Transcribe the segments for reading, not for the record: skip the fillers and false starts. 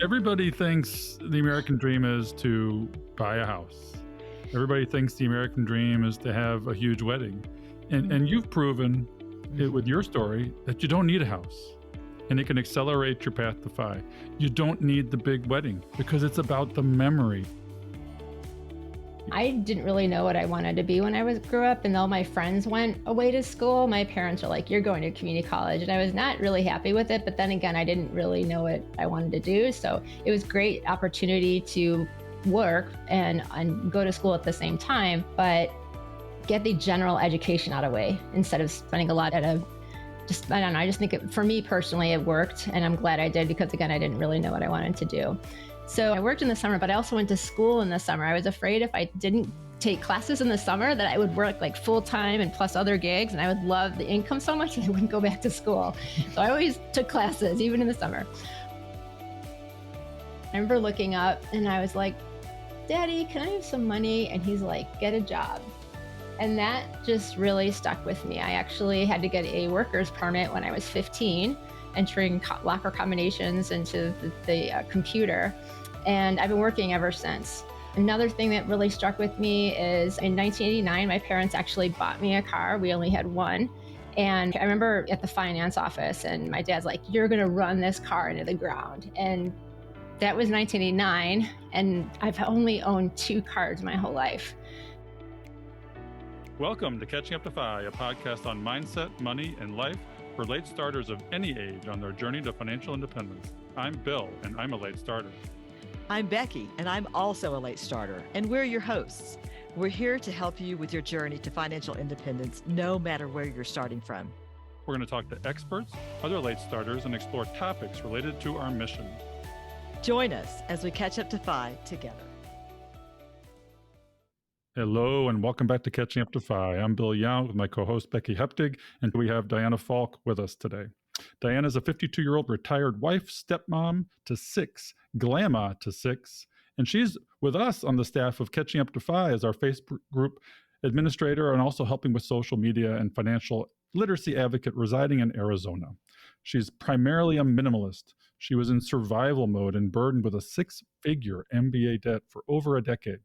Everybody thinks the American dream is to buy a house. Everybody thinks the American dream is to have a huge wedding. And you've proven it with your story that you don't need a house. And it can accelerate your path to FI. You don't need the big wedding because it's about the memory. I didn't really know what I wanted to be when I grew up, and all my friends went away to school. My parents were like, "You're going to community college," and I was not really happy with it. But then again, I didn't really know what I wanted to do, so it was a great opportunity to work and go to school at the same time, but get the general education out of the way instead of spending a lot at a. I don't know. I just think for me personally, it worked, and I'm glad I did because again, I didn't really know what I wanted to do. So I worked in the summer, but I also went to school in the summer. I was afraid if I didn't take classes in the summer that I would work like full time and plus other gigs, and I would love the income so much that I wouldn't go back to school. So I always took classes, even in the summer. I remember looking up and I was like, "Daddy, can I have some money?" And he's like, "Get a job." And that just really stuck with me. I actually had to get a worker's permit when I was 15, entering locker combinations into the computer. And I've been working ever since. Another thing that really struck with me is in 1989, my parents actually bought me a car. We only had one. And I remember at the finance office and my dad's like, "You're going to run this car into the ground." And that was 1989. And I've only owned 2 cars my whole life. Welcome to Catching Up to FI, a podcast on mindset, money, and life for late starters of any age on their journey to financial independence. I'm Bill, and I'm a late starter. I'm Becky, and I'm also a late starter, and we're your hosts. We're here to help you with your journey to financial independence, no matter where you're starting from. We're going to talk to experts, other late starters, and explore topics related to our mission. Join us as we catch up to FI together. Hello, and welcome back to Catching Up to FI. I'm Bill Young with my co-host Becky Heptig, and we have Diana Falck with us today. Diana is a 52-year-old retired wife, stepmom to 6, grandma to 6, and she's with us on the staff of Catching Up to FI as our Facebook group administrator and also helping with social media and financial literacy advocate residing in Arizona. She's primarily a minimalist. She was in survival mode and burdened with a 6-figure MBA debt for over a decade.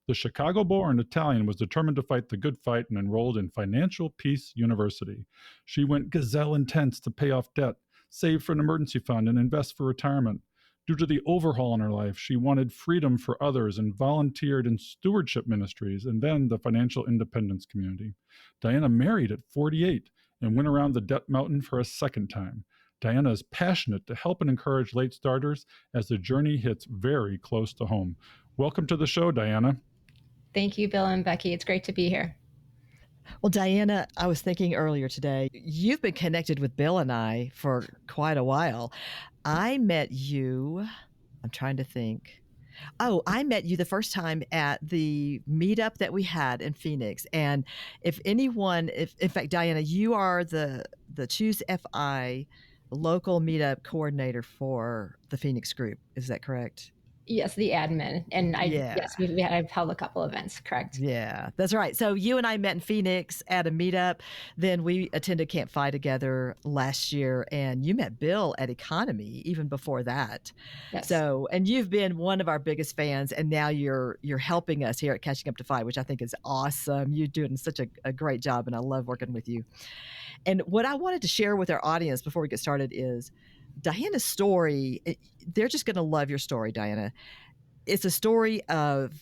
The Chicago-born Italian was determined to fight the good fight and enrolled in Financial Peace University. She went gazelle intense to pay off debt, save for an emergency fund, and invest for retirement. Due to the overhaul in her life, she wanted freedom for others and volunteered in stewardship ministries and then the financial independence community. Diana married at 48 and went around the debt mountain for a second time. Diana is passionate to help and encourage late starters as the journey hits very close to home. Welcome to the show, Diana. Thank you, Bill and Becky. It's great to be here. Well, Diana, I was thinking earlier today, you've been connected with Bill and I for quite a while. I met you, I'm trying to think. I met you the first time at the meetup that we had in Phoenix. And in fact, Diana, you are the Choose FI local meetup coordinator for the Phoenix group. Is that correct? Yes, the admin. And I've held a couple events, correct? Yeah, that's right. So you and I met in Phoenix at a meetup. Then we attended Camp FI together last year, and you met Bill at Economy even before that. Yes. So, and you've been one of our biggest fans, and now you're helping us here at Catching Up to FI, which I think is awesome. You're doing such a great job, and I love working with you. And what I wanted to share with our audience before we get started is Diana's story. They're just going to love your story, Diana. It's a story of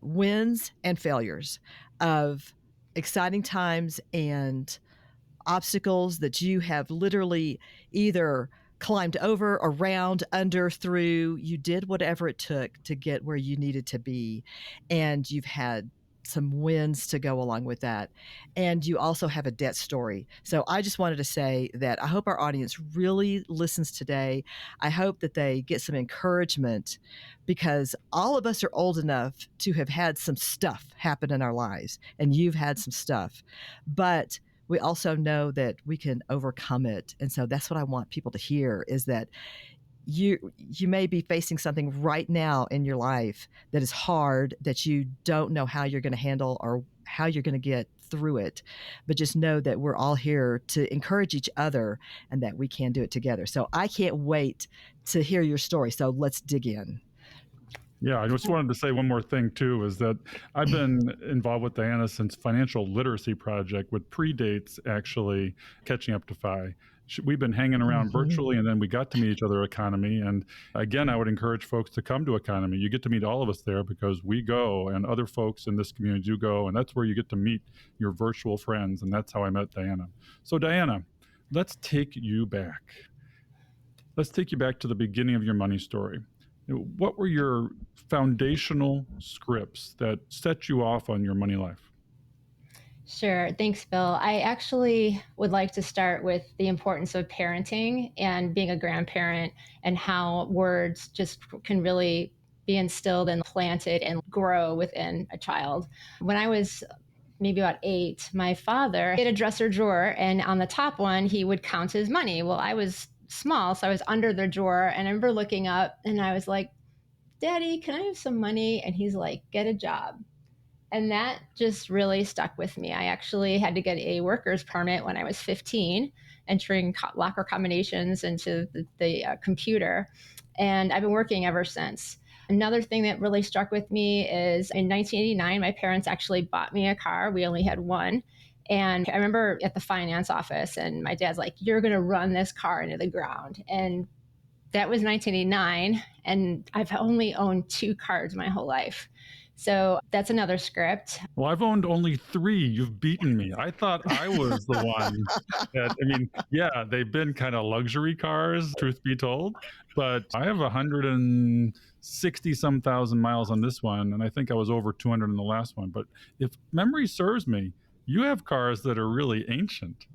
wins and failures, of exciting times and obstacles that you have literally either climbed over, around, under, through. You did whatever it took to get where you needed to be, and you've had some wins to go along with that. And you also have a debt story. So I just wanted to say that I hope our audience really listens today. I hope that they get some encouragement, because all of us are old enough to have had some stuff happen in our lives, and you've had some stuff, but we also know that we can overcome it. And so that's what I want people to hear, is that you may be facing something right now in your life that is hard, that you don't know how you're going to handle or how you're going to get through it. But just know that we're all here to encourage each other and that we can do it together. So I can't wait to hear your story. So let's dig in. Yeah, I just wanted to say one more thing too, is that I've been involved with Diana since Financial Literacy Project, which predates actually Catching Up to Fi. We've been hanging around virtually, and then we got to meet each other at Economy. And again, I would encourage folks to come to Economy. You get to meet all of us there because we go, and other folks in this community do go, and that's where you get to meet your virtual friends. And that's how I met Diana. So Diana, let's take you back. Let's take you back to the beginning of your money story. What were your foundational scripts that set you off on your money life? Sure. Thanks, Bill. I actually would like to start with the importance of parenting and being a grandparent, and how words just can really be instilled and planted and grow within a child. When I was maybe about 8, my father had a dresser drawer, and on the top one, he would count his money. Well, I was small, so I was under the drawer, and I remember looking up and I was like, Daddy, can I have some money? And he's like, get a job. And that just really stuck with me. I actually had to get a worker's permit when I was 15, entering locker combinations into the computer. And I've been working ever since. Another thing that really struck with me is in 1989, my parents actually bought me a car. We only had one. And I remember at the finance office, and my dad's like, you're going to run this car into the ground. And that was 1989. And I've only owned 2 cars my whole life. So that's another script. Well, I've owned only 3. You've beaten me. I thought I was the one that, I mean, yeah, they've been kind of luxury cars, truth be told, but I have 160 some thousand miles on this one. And I think I was over 200 in the last one. But if memory serves me, you have cars that are really ancient.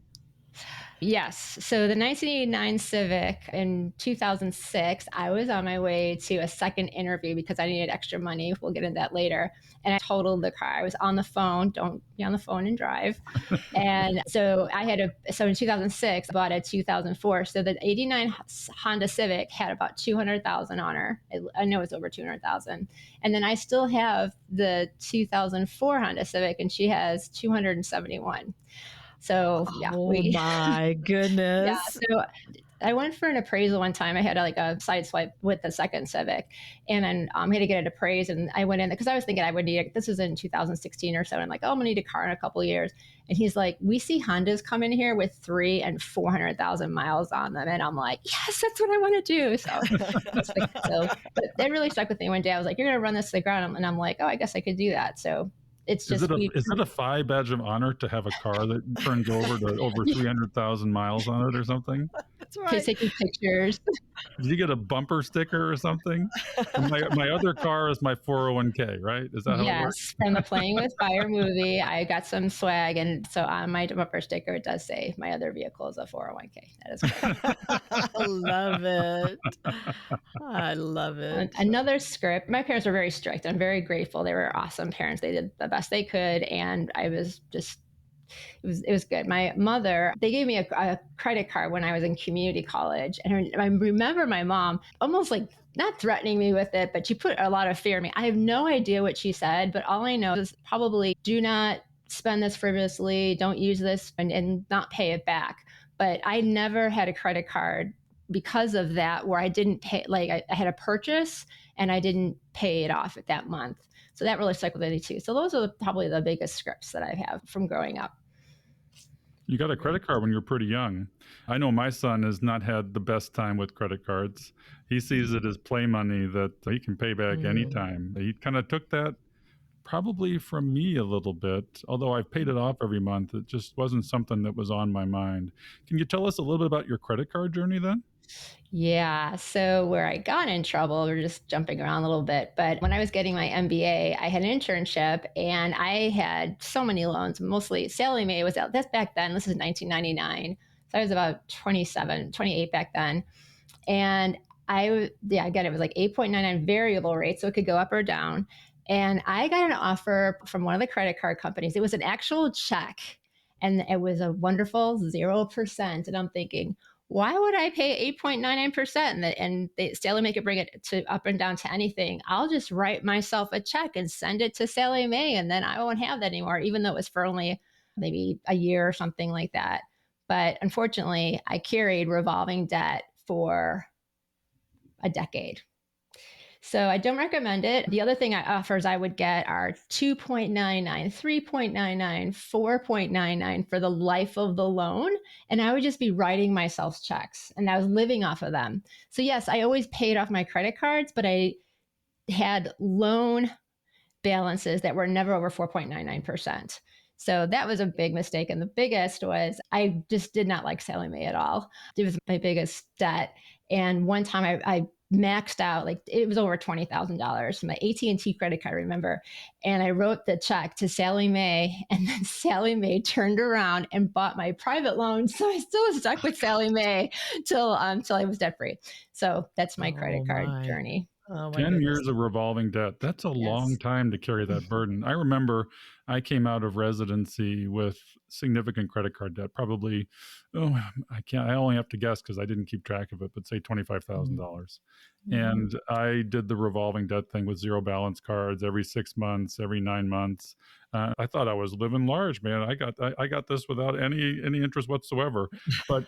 Yes. So the 1989 Civic in 2006, I was on my way to a second interview because I needed extra money. We'll get into that later. And I totaled the car. I was on the phone. Don't be on the phone and drive. And so so in 2006, I bought a 2004. So the 89 Honda Civic had about 200,000 on her. I know it's over 200,000. And then I still have the 2004 Honda Civic, and she has 271. So yeah. My goodness. Yeah. So I went for an appraisal one time. I had a side swipe with the second Civic, and then I had to get it appraised. And I went in because I was thinking I would need it. This was in 2016 or so. I'm like, oh, I'm gonna need a car in a couple of years. And he's like, we see Hondas come in here with 300,000 and 400,000 miles on them. And I'm like, yes, that's what I want to do. So but that really stuck with me. One day I was like, you're gonna run this to the ground, and I'm like, oh, I guess I could do that. So it's just, is it a FI badge of honor to have a car that turns over to over 300,000 miles on it or something? That's right. Taking pictures. Did you get a bumper sticker or something? My other car is my 401k, right? Is that how it works? Yes, from the Playing with Fire movie, I got some swag, and so on my bumper sticker it does say my other vehicle is a 401k. That is correct. I love it. I love it. Another script. My parents were very strict. I'm very grateful. They were awesome parents. They did the best they could, and I was just. It was good. My mother, they gave me a credit card when I was in community college. And I remember my mom almost like not threatening me with it, but she put a lot of fear in me. I have no idea what she said, but all I know is probably do not spend this frivolously, don't use this and not pay it back. But I never had a credit card because of that, where I didn't pay, like I had a purchase and I didn't pay it off at that month. So that really stuck with me too. So those are probably the biggest scripts that I have from growing up. You got a credit card when you were pretty young. I know my son has not had the best time with credit cards. He sees it as play money that he can pay back anytime. He kind of took that probably from me a little bit, although I've paid it off every month. It just wasn't something that was on my mind. Can you tell us a little bit about your credit card journey then? Yeah. So where I got in trouble, we're just jumping around a little bit. But when I was getting my MBA, I had an internship and I had so many loans, mostly Sallie Mae was out. That's back then. This is 1999. So I was about 27, 28 back then. And again, it was like 8.99 variable rate. So it could go up or down. And I got an offer from one of the credit card companies. It was an actual check and it was a wonderful 0%. And I'm thinking, why would I pay 8.99%? And they, Sally Mae could bring it to up and down to anything. I'll just write myself a check and send it to Sally Mae, and then I won't have that anymore, even though it was for only maybe a year or something like that. But unfortunately, I carried revolving debt for a decade. So I don't recommend it. The other thing I offers I would get are 2.99, 3.99, 4.99 for the life of the loan. And I would just be writing myself checks and I was living off of them. So yes, I always paid off my credit cards, but I had loan balances that were never over 4.99%. So that was a big mistake. And the biggest was I just did not like Sally Mae at all. It was my biggest debt. And one time I maxed out, like it was over $20,000, my AT&T credit card, remember? And I wrote the check to Sally Mae, and then Sally Mae turned around and bought my private loan. So I still was stuck with Sally Mae till I was debt free. So that's my credit card journey. Oh, my 10 goodness. years of revolving debt. That's a long time to carry that burden. I remember I came out of residency with significant credit card debt, probably, I only have to guess because I didn't keep track of it, but say $25,000. And I did the revolving debt thing with zero balance cards every 6 months, every 9 months. I thought I was living large, man. I got this without any interest whatsoever. But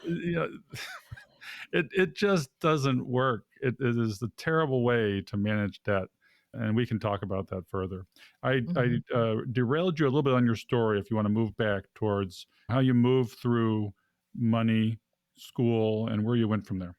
it just doesn't work. It is a terrible way to manage debt. And we can talk about that further. I derailed you a little bit on your story if you want to move back towards how you moved through money, school, and where you went from there.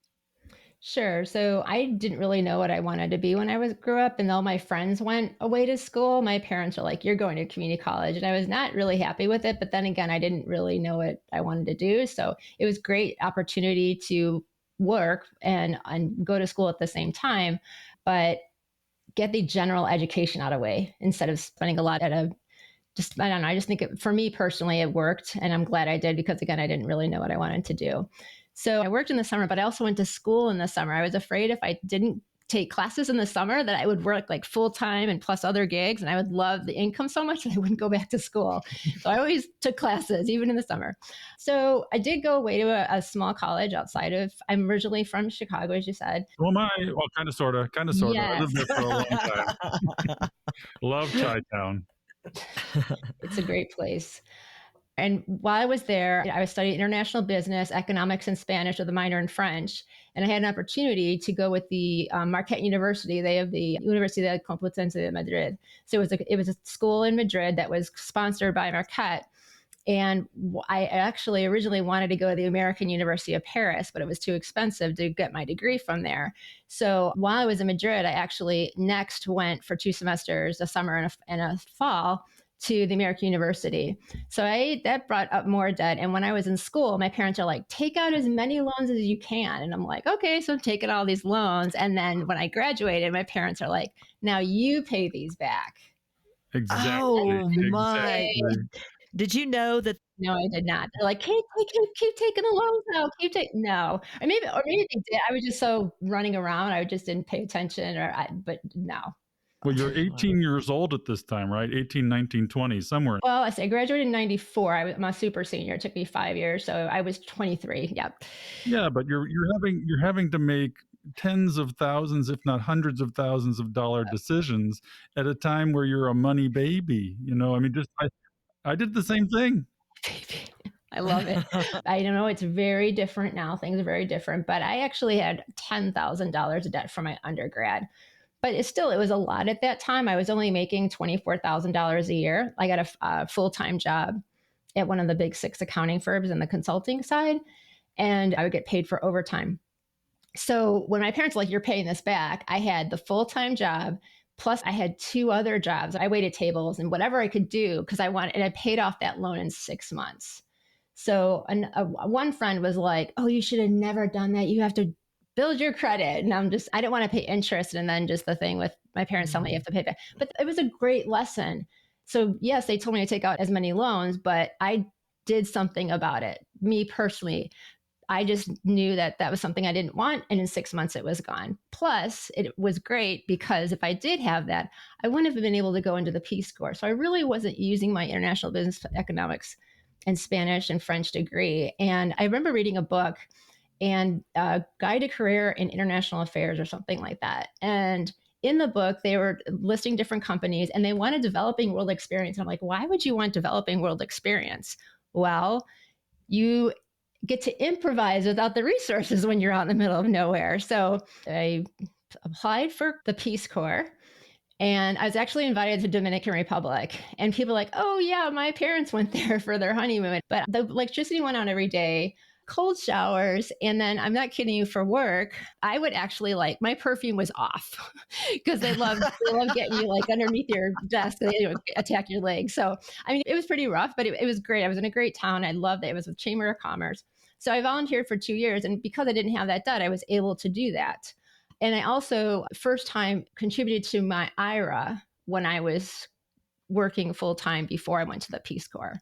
Sure. So I didn't really know what I wanted to be when I grew up, and all my friends went away to school. My parents were like, "You're going to community college," and I was not really happy with it. But then again, I didn't really know what I wanted to do, so it was great opportunity to work and go to school at the same time, but get the general education out of the way instead of spending a lot at a just I don't know. I just think for me personally, it worked, and I'm glad I did because again, I didn't really know what I wanted to do. So I worked in the summer, but I also went to school in the summer. I was afraid if I didn't take classes in the summer that I would work like full time and plus other gigs, and I would love the income so much that I wouldn't go back to school. So I always took classes, even in the summer. So I did go away to a small college outside of. I'm originally from Chicago, as you said. So am I. Well, kind of, sort of. I lived there for a long time. Love Chi-Town. It's a great place. And while I was there, I was studying international business, economics, and Spanish with a minor in French. And I had an opportunity to go with the Marquette University. They have the Universidad Complutense de Madrid. So it was a school in Madrid that was sponsored by Marquette. And I actually originally wanted to go to the American University of Paris, but it was too expensive to get my degree from there. So while I was in Madrid, I actually next went for 2 semesters, a summer and a fall, to the American University. So that brought up more debt. And when I was in school, my parents are like, take out as many loans as you can. And I'm like, okay, so I'm taking all these loans. And then when I graduated, my parents are like, now you pay these back. Exactly. Oh, my. Did you know that? No, I did not. They're like, keep taking the loans now. No. Or maybe they did. I was just so running around. I just didn't pay attention but no. Well, you're 18 years old at this time, right? 18, 19, 20, somewhere. Well, I graduated in 94. I'm a super senior. It took me 5 years. So I was 23. Yep. Yeah, but you're having to make tens of thousands, if not hundreds of thousands of dollar decisions at a time where you're a money baby. I mean, I did the same thing. I love it. I don't know. It's very different now. Things are very different. But I actually had $10,000 of debt from my undergrad. But it was a lot at that time. I was only making $24,000 a year. I got a full-time job at one of the big 6 accounting firms in the consulting side, and I would get paid for overtime. So when my parents were like, you're paying this back, I had the full-time job, plus I had 2 other jobs. I waited tables and whatever I could do because and I paid off that loan in 6 months. So one friend was like, oh, you should have never done that. You have to build your credit. And I don't want to pay interest. And then just the thing with my parents telling me you have to pay back. But it was a great lesson. So yes, they told me to take out as many loans, but I did something about it. Me personally, I just knew that was something I didn't want. And in 6 months, it was gone. Plus, it was great because if I did have that, I wouldn't have been able to go into the Peace Corps. So I really wasn't using my international business economics and Spanish and French degree. And I remember reading a book, and Guide to Career in International Affairs or something like that. And in the book, they were listing different companies and they wanted developing world experience. And I'm like, why would you want developing world experience? Well, you get to improvise without the resources when you're out in the middle of nowhere. So I applied for the Peace Corps. And I was actually invited to Dominican Republic, and people were like, oh yeah, my parents went there for their honeymoon. But the electricity went on every day, cold showers, and then I'm not kidding you, for work, I would actually like my perfume was off because they love getting you like underneath your desk, they would attack your legs. So I mean, it was pretty rough, but it was great. I was in a great town. I loved it. It was with Chamber of Commerce. So I volunteered for 2 years, and because I didn't have that debt, I was able to do that. And I also, first time, contributed to my IRA when I was working full time before I went to the Peace Corps.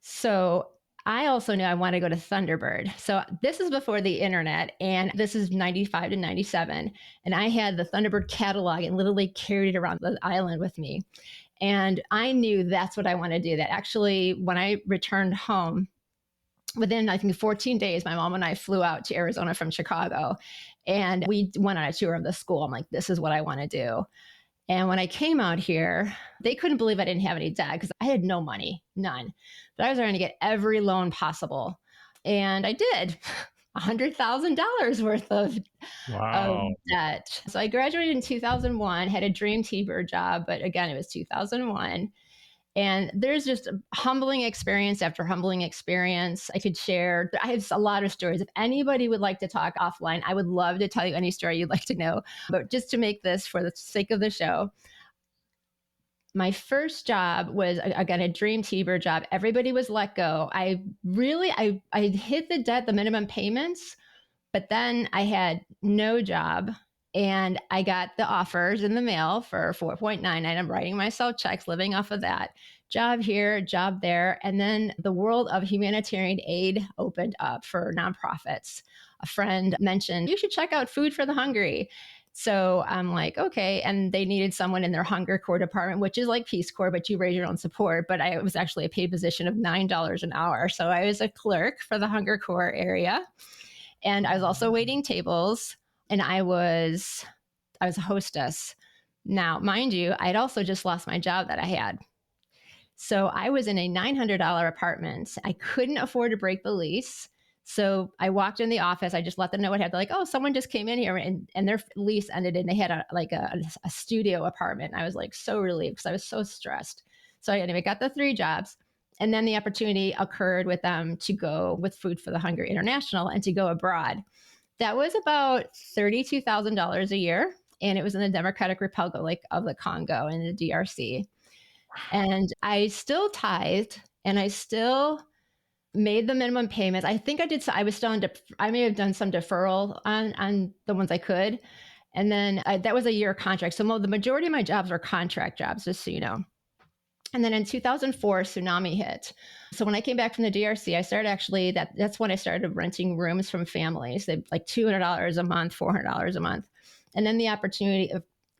So I also knew I wanted to go to Thunderbird. So this is before the internet, and this is 95 to 97. And I had the Thunderbird catalog and literally carried it around the island with me. And I knew that's what I wanted to do. That actually, when I returned home, within, I think, 14 days, my mom and I flew out to Arizona from Chicago, and we went on a tour of the school. I'm like, this is what I want to do. And when I came out here, they couldn't believe I didn't have any debt because I had no money, none. But I was trying to get every loan possible. And I did. $100,000 worth of debt. So I graduated in 2001, had a dream T-Bird job, but again, it was 2001. And there's just a humbling experience after humbling experience I could share. I have a lot of stories. If anybody would like to talk offline, I would love to tell you any story you'd like to know. But just to make this for the sake of the show, my first job was, again, a dream T-Bird job. Everybody was let go. I hit the debt, the minimum payments, but then I had no job. And I got the offers in the mail for 4.99. I'm writing myself checks, living off of that. Job here, job there. And then the world of humanitarian aid opened up for nonprofits. A friend mentioned, you should check out Food for the Hungry. So I'm like, okay. And they needed someone in their Hunger Corps department, which is like Peace Corps, but you raise your own support. But I was actually a paid position of $9 an hour. So I was a clerk for the Hunger Corps area. And I was also waiting tables. And I was a hostess. Now, mind you, I'd also just lost my job that I had. So I was in a $900 apartment. I couldn't afford to break the lease. So I walked in the office. I just let them know what happened. Like, oh, someone just came in here and their lease ended and they had a studio apartment. I was like so relieved because I was so stressed. So anyway, got the 3 jobs. And then the opportunity occurred with them to go with Food for the Hungry International and to go abroad. That was about $32,000 a year. And it was in the Democratic Republic of the Congo in the DRC. And I still tithed and I still made the minimum payments. I think I did. I was still I may have done some deferral on the ones I could. And then that was a year contract. So the majority of my jobs were contract jobs, just so you know. And then in 2004, tsunami hit. So when I came back from the DRC, I started actually, that's when I started renting rooms from families. They like $200 a month, $400 a month. And then the opportunity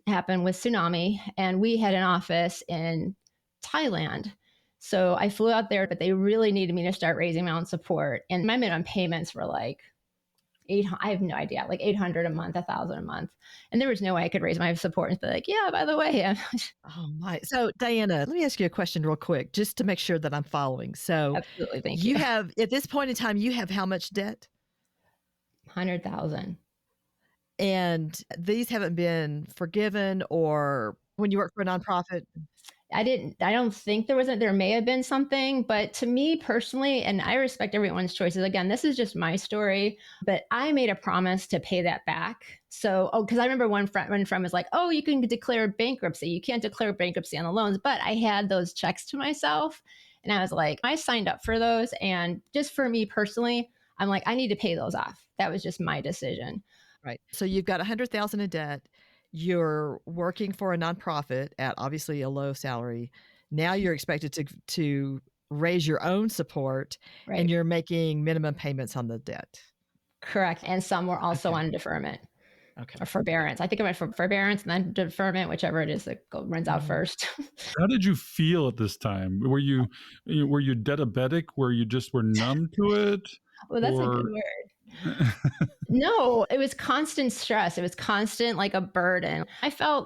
happened with tsunami, and we had an office in Thailand. So I flew out there, but they really needed me to start raising my own support. And my minimum payments were like I have no idea, like $800 a month, $1,000 a month. And there was no way I could raise my support and be like, yeah, by the way. Oh my. So Diana, let me ask you a question real quick, just to make sure that I'm following. So absolutely. Thank you. You have, at this point in time, you have how much debt? 100,000. And these haven't been forgiven, or when you work for a nonprofit? I don't think there may have been something, but to me personally, and I respect everyone's choices. Again, this is just my story, but I made a promise to pay that back. So, because I remember one friend was like, oh, you can declare bankruptcy. You can't declare bankruptcy on the loans, but I had those checks to myself. And I was like, I signed up for those. And just for me personally, I'm like, I need to pay those off. That was just my decision. Right. So you've got 100,000 in debt. You're working for a nonprofit at obviously a low salary. Now you're expected to raise your own support, right, and you're making minimum payments on the debt. Correct. And some were also on deferment. Okay. Or forbearance. I think I went for forbearance and then deferment, whichever it is that runs out first. How did you feel at this time? Were you diabetic? Where you just were numb to it? Well, that's a good word. No, it was constant stress. It was constant, like a burden.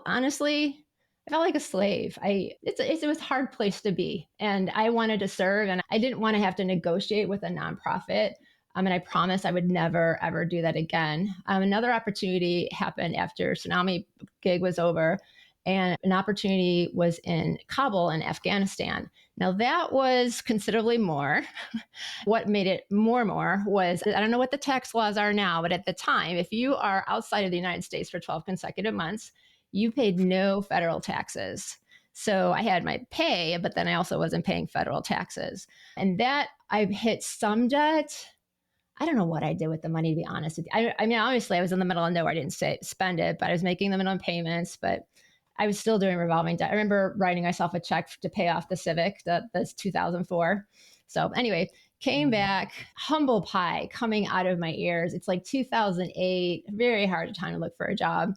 Honestly, I felt like a slave. It was a hard place to be. And I wanted to serve, and I didn't want to have to negotiate with a nonprofit. And I promised I would never, ever do that again. Another opportunity happened after tsunami gig was over, and an opportunity was in Kabul in Afghanistan. Now, that was considerably more. What made it more was, I don't know what the tax laws are now, but at the time, if you are outside of the United States for 12 consecutive months, you paid no federal taxes. So I had my pay, but then I also wasn't paying federal taxes. And that I hit some debt. I don't know what I did with the money, to be honest with you. I mean, obviously, I was in the middle of nowhere. I didn't spend it, but I was making the minimum payments, but I was still doing revolving debt. I remember writing myself a check to pay off the Civic, that's 2004. So anyway, came back, humble pie coming out of my ears. It's like 2008, very hard time to look for a job.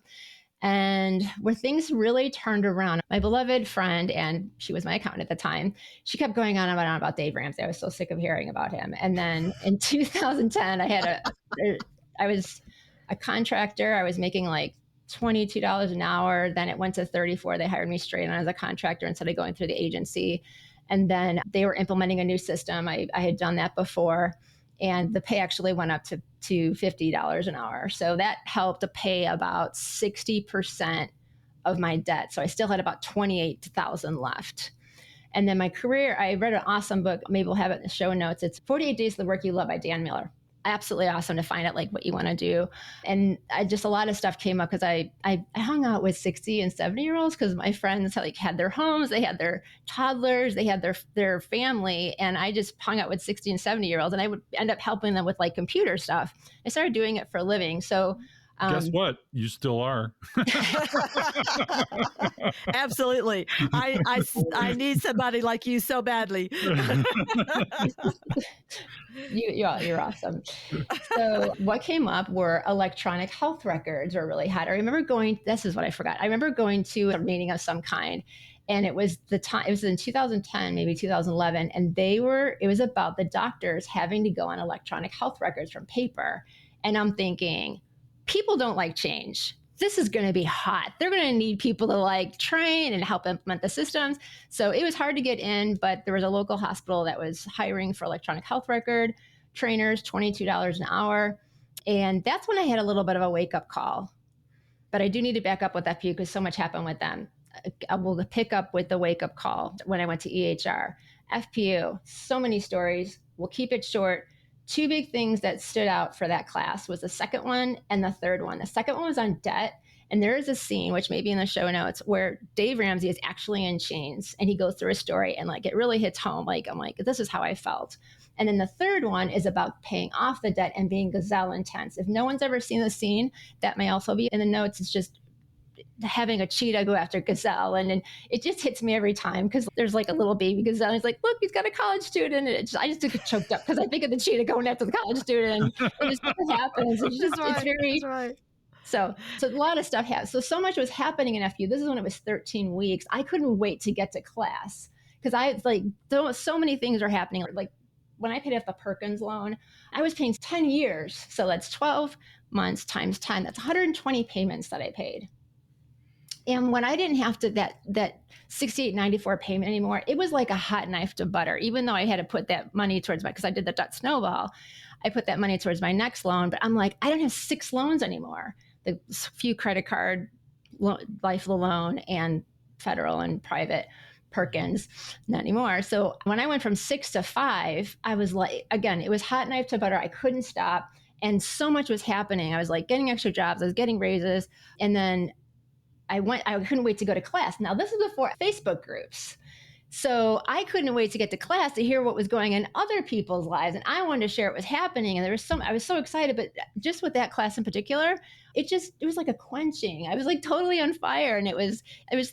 And where things really turned around, my beloved friend, and she was my accountant at the time, she kept going on about Dave Ramsey. I was so sick of hearing about him. And then in 2010, I was a contractor. I was making like $22 an hour. Then it went to 34. They hired me straight on as a contractor instead of going through the agency. And then they were implementing a new system. I had done that before. And the pay actually went up to $50 an hour. So that helped to pay about 60% of my debt. So I still had about 28,000 left. And then my career, I read an awesome book. Maybe we'll have it in the show notes. It's 48 Days of the Work You Love by Dan Miller. Absolutely awesome to find out like what you want to do. And a lot of stuff came up because I hung out with 60 and 70-year-olds because my friends like had their homes, they had their toddlers, they had their family. And I just hung out with 60 and 70-year-olds, and I would end up helping them with like computer stuff. I started doing it for a living. So guess what? You still are. Absolutely. I need somebody like you so badly. You're awesome. So what came up were electronic health records were really hot. I remember this is what I forgot. I remember going to a meeting of some kind, and it was in 2010, maybe 2011. And it was about the doctors having to go on electronic health records from paper. And I'm thinking, people don't like change. This is going to be hot. They're going to need people to like train and help implement the systems. So it was hard to get in, but there was a local hospital that was hiring for electronic health record trainers, $22 an hour. And that's when I had a little bit of a wake-up call. But I do need to back up with FPU because so much happened with them. I will pick up with the wake-up call when I went to EHR. FPU, so many stories. We'll keep it short. Two big things that stood out for that class was the second one and the third one. The second one was on debt. And there is a scene, which may be in the show notes, where Dave Ramsey is actually in chains and he goes through a story and like it really hits home. Like, I'm like, this is how I felt. And then the third one is about paying off the debt and being gazelle intense. If no one's ever seen the scene, that may also be in the notes. It's just having a cheetah go after gazelle, and it just hits me every time because there's like a little baby gazelle and he's like, look, he's got a college student, and I just get choked up because I think of the cheetah going after the college student, and it just happens. It's just That's right. It's very That's right. So a lot of stuff happened. So much was happening in FU. This is when it was 13 weeks. I couldn't wait to get to class because so many things are happening. Like when I paid off the Perkins loan, I was paying 10 years. So that's 12 months times 10. That's 120 payments that I paid. And when I didn't have to that $68.94 payment anymore, it was like a hot knife to butter. Even though I had to put that money towards because I did the Dutch snowball, I put that money towards my next loan. But I'm like, I don't have 6 loans anymore. The few credit card, life loan, and federal and private Perkins, not anymore. So when I went from 6 to 5, I was like, again, it was hot knife to butter. I couldn't stop. And so much was happening. I was like getting extra jobs. I was getting raises. And then I couldn't wait to go to class. Now, this is before Facebook groups. So I couldn't wait to get to class to hear what was going on in other people's lives. And I wanted to share what was happening. And I was so excited, but just with that class in particular, it was like a quenching. I was like totally on fire. And it was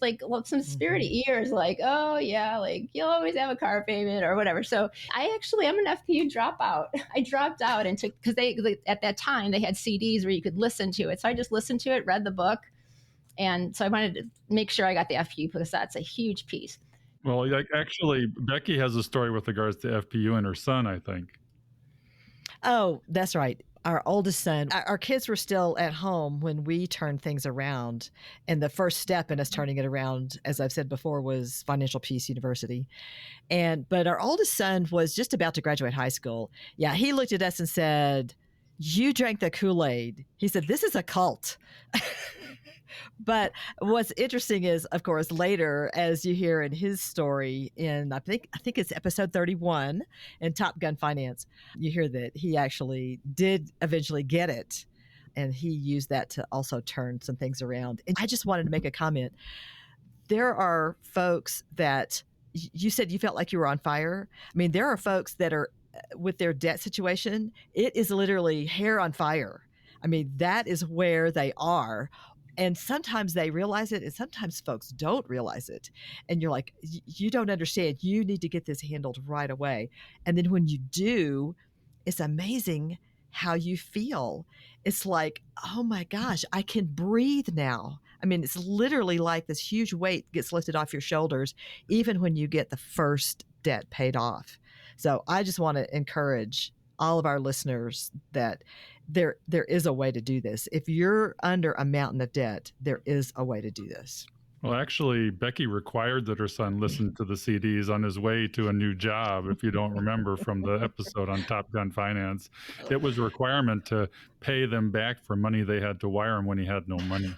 like some spirity ears, like, oh yeah, like you'll always have a car payment or whatever. So I'm an FPU dropout. I dropped out and because at that time they had CDs where you could listen to it. So I just listened to it, read the book. And so I wanted to make sure I got the FPU because that's a huge piece. Well, actually, Becky has a story with regards to FPU and her son, I think. Oh, that's right. Our oldest son, our kids were still at home when we turned things around. And the first step in us turning it around, as I've said before, was Financial Peace University. But our oldest son was just about to graduate high school. Yeah, he looked at us and said, "You drank the Kool-Aid." He said, "This is a cult." But what's interesting is, of course, later, as you hear in his story in, I think it's episode 31 in Top Gun Finance, you hear that he actually did eventually get it. And he used that to also turn some things around. And I just wanted to make a comment. There are folks that you said you felt like you were on fire. I mean, there are folks that are with their debt situation. It is literally hair on fire. I mean, that is where they are. And sometimes they realize it, and sometimes folks don't realize it. And you're like, you don't understand. You need to get this handled right away. And then when you do, it's amazing how you feel. It's like, oh my gosh, I can breathe now. I mean, it's literally like this huge weight gets lifted off your shoulders, even when you get the first debt paid off. So I just want to encourage all of our listeners that there is a way to do this. If you're under a mountain of debt, there is a way to do this. Well, actually, Becky required that her son listen to the CDs on his way to a new job. If you don't remember from the episode on Top Gun Finance, it was a requirement to pay them back for money they had to wire him when he had no money.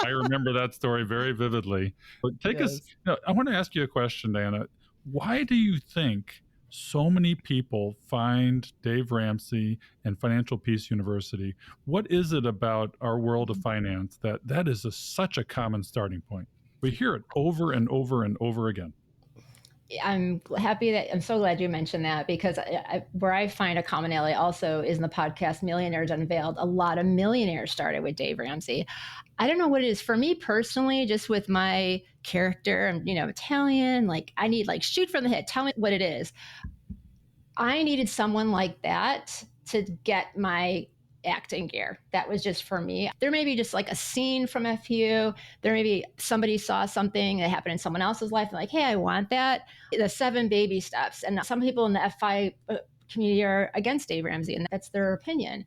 I remember that story very vividly. But take us, I want to ask you a question, Diana. Why do you think so many people find Dave Ramsey and Financial Peace University? What is it about our world of finance that is such a common starting point? We hear it over and over and over again. I'm so glad you mentioned that, because where I find a commonality also is in the podcast Millionaires Unveiled. A lot of millionaires started with Dave Ramsey. I don't know what it is for me personally, just with my character. I'm, Italian, like I need shoot from the hip. Tell me what it is. I needed someone like that to get my acting gear. That was just for me. There may be just like a scene from FU. There may be somebody saw something that happened in someone else's life and like, hey, I want that. The 7 baby steps. And some people in the FI community are against Dave Ramsey, and that's their opinion.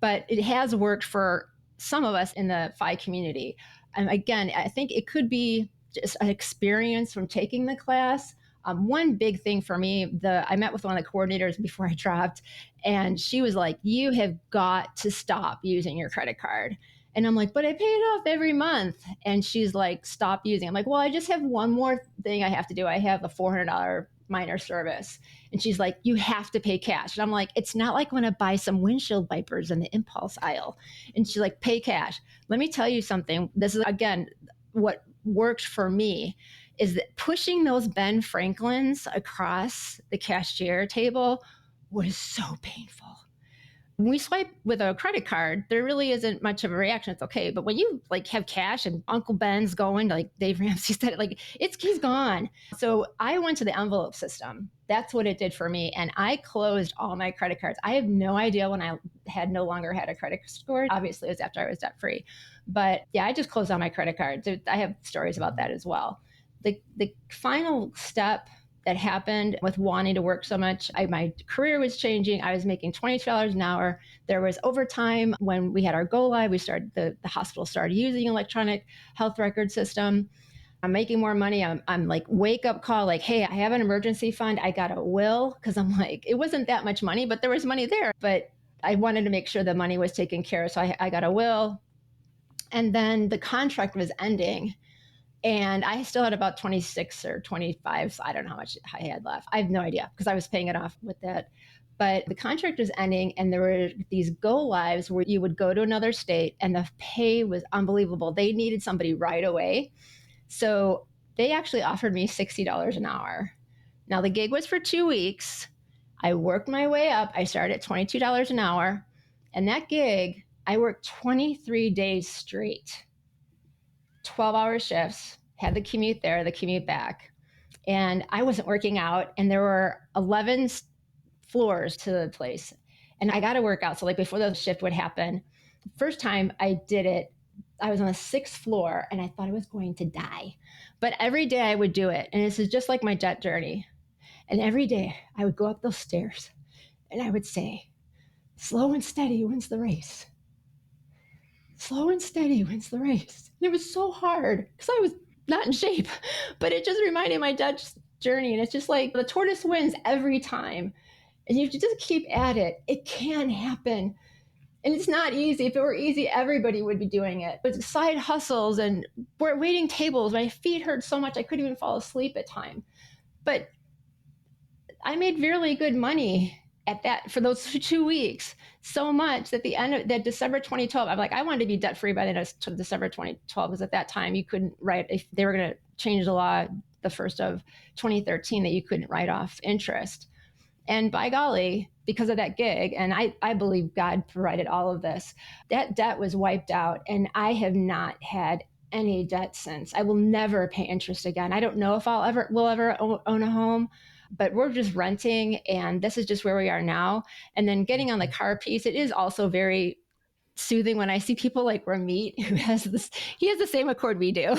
But it has worked for some of us in the FI community. And again, I think it could be just an experience from taking the class. One big thing for me, I met with one of the coordinators before I dropped, and she was like, you have got to stop using your credit card. And I'm like, but I pay it off every month. And she's like, stop using. I'm like, well, I just have one more thing I have to do. I have a $400 minor service. And she's like, you have to pay cash. And I'm like, it's not like when I buy some windshield wipers in the impulse aisle. And she's like, pay cash. Let me tell you something. This is, again, what worked for me is that pushing those Ben Franklins across the cashier table was so painful. When we swipe with a credit card, there really isn't much of a reaction. It's okay. But when you have cash and Uncle Ben's going, like Dave Ramsey said, he's gone. So I went to the envelope system. That's what it did for me. And I closed all my credit cards. I have no idea when I no longer had a credit score. Obviously, it was after I was debt free. But yeah, I just closed all my credit cards. I have stories about that as well. The final step that happened with wanting to work so much, my career was changing. I was making $22 an hour. There was overtime. When we had our go live, the hospital started using electronic health record system. I'm making more money. I'm like, wake up call, like, hey, I have an emergency fund. I got a will, because I'm like, it wasn't that much money, but there was money there. But I wanted to make sure the money was taken care of. So I got a will. And then the contract was ending. And I still had about 26 or 25. So I don't know how much I had left. I have no idea, because I was paying it off with that. But the contract was ending, and there were these go lives where you would go to another state and the pay was unbelievable. They needed somebody right away. So they actually offered me $60 an hour. Now the gig was for 2 weeks. I worked my way up. I started at $22 an hour. And that gig, I worked 23 days straight. 12-hour shifts, had the commute there, the commute back. And I wasn't working out, and there were 11 floors to the place. And I got to work out. So before the shift would happen, the first time I did it, I was on the 6th floor and I thought I was going to die. But every day I would do it. And this is just like my debt journey. And every day I would go up those stairs and I would say, slow and steady wins the race. Slow and steady wins the race. And it was so hard because I was not in shape, but it just reminded my Dutch journey. And it's just like the tortoise wins every time. And you just keep at it. It can happen. And it's not easy. If it were easy, everybody would be doing it. But side hustles and we're waiting tables. My feet hurt so much I couldn't even fall asleep at time. But I made really good money at that for those 2 weeks, so much that the end of that December 2012, I'm like, I wanted to be debt free by the end of December 2012, because at that time you couldn't write, if they were going to change the law the 1st of 2013, that you couldn't write off interest. And by golly, because of that gig, and I believe God provided all of this, that debt was wiped out. And I have not had any debt since. I will never pay interest again. I don't know if will ever own a home, but we're just renting, and this is just where we are now. And then getting on the car piece, it is also very soothing when I see people like Ramit, who has this, he has the same Accord we do.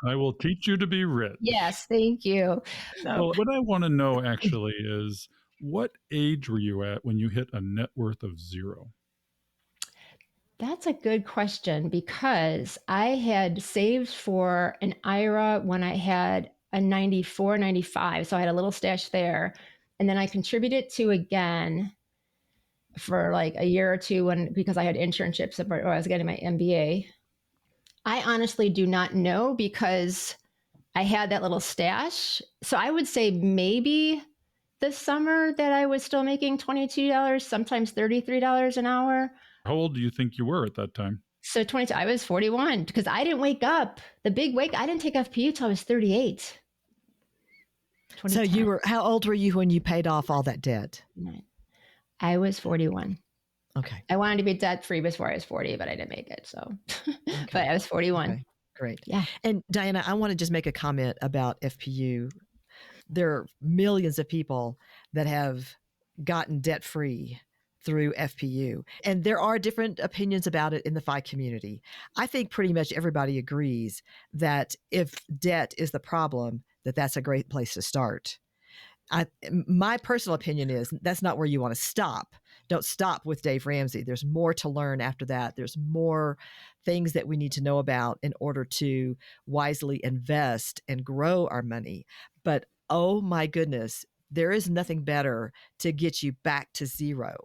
I will teach you to be rich. Yes, thank you. Well, what I want to know actually is, what age were you at when you hit a net worth of 0? That's a good question, because I had saved for an IRA when I had a 94, 95. So I had a little stash there. And then I contributed to again for like a year or two because I had internships or I was getting my MBA. I honestly do not know, because I had that little stash. So I would say maybe this summer that I was still making $22, sometimes $33 an hour. How old do you think you were at that time? So 22, I was 41, because I didn't wake up. The big wake, I didn't take FPU till I was 38. So how old were you when you paid off all that debt? I was 41. Okay. I wanted to be debt free before I was 40, but I didn't make it. So, okay. But I was 41. Okay. Great. Yeah. And Diana, I want to just make a comment about FPU. There are millions of people that have gotten debt free through FPU. And there are different opinions about it in the FI community. I think pretty much everybody agrees that if debt is the problem, that's a great place to start. My personal opinion is that's not where you want to stop. Don't stop with Dave Ramsey. There's more to learn after that. There's more things that we need to know about in order to wisely invest and grow our money. But oh my goodness, there is nothing better to get you back to zero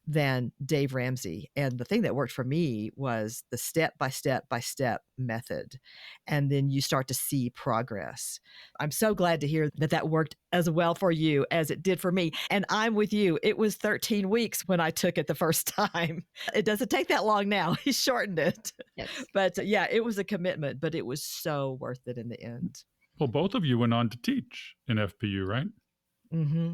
than Dave Ramsey. And the thing that worked for me was the step-by-step method. And then you start to see progress. I'm so glad to hear that worked as well for you as it did for me. And I'm with you. It was 13 weeks when I took it the first time. It doesn't take that long now. He shortened it. Yes. But yeah, it was a commitment, but it was so worth it in the end. Well, both of you went on to teach in FPU, right? Mm-hmm.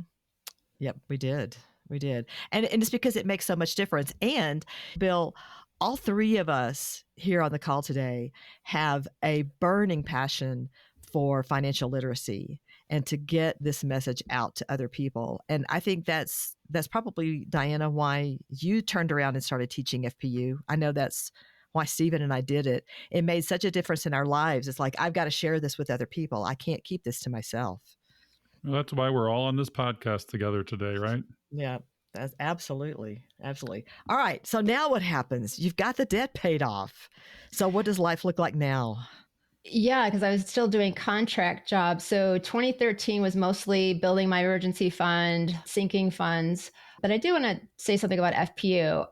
Yep, we did. We did. And it's because it makes so much difference. And Bill, all three of us here on the call today have a burning passion for financial literacy and to get this message out to other people. And I think that's probably, Diana, why you turned around and started teaching FPU. I know that's why Stephen and I did it. It made such a difference in our lives. It's like, I've got to share this with other people. I can't keep this to myself. Well, that's why we're all on this podcast together today, right? Yeah, that's absolutely. All right. So now what happens? You've got the debt paid off. So what does life look like now? Yeah, because I was still doing contract jobs. So 2013 was mostly building my emergency fund, sinking funds. But I do want to say something about FPU.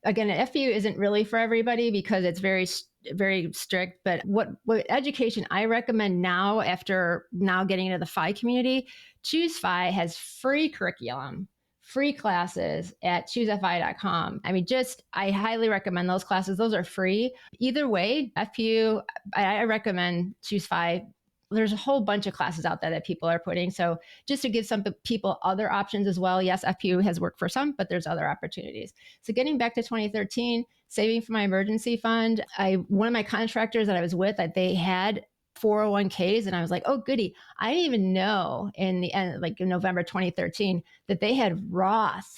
Again, FPU isn't really for everybody because it's very, very strict. But what education I recommend now, after now getting into the FI community, Choose FI has free curriculum, free classes at choosefi.com. I mean, I highly recommend those classes. Those are free. Either way, FPU, I recommend Choose FI. There's a whole bunch of classes out there that people are putting. So just to give some people other options as well. Yes, FPU has worked for some, but there's other opportunities. So getting back to 2013, saving for my emergency fund, one of my contractors that I was with, they had 401ks, and I was like, oh, goody. I didn't even know in the end, like in November 2013, that they had Roth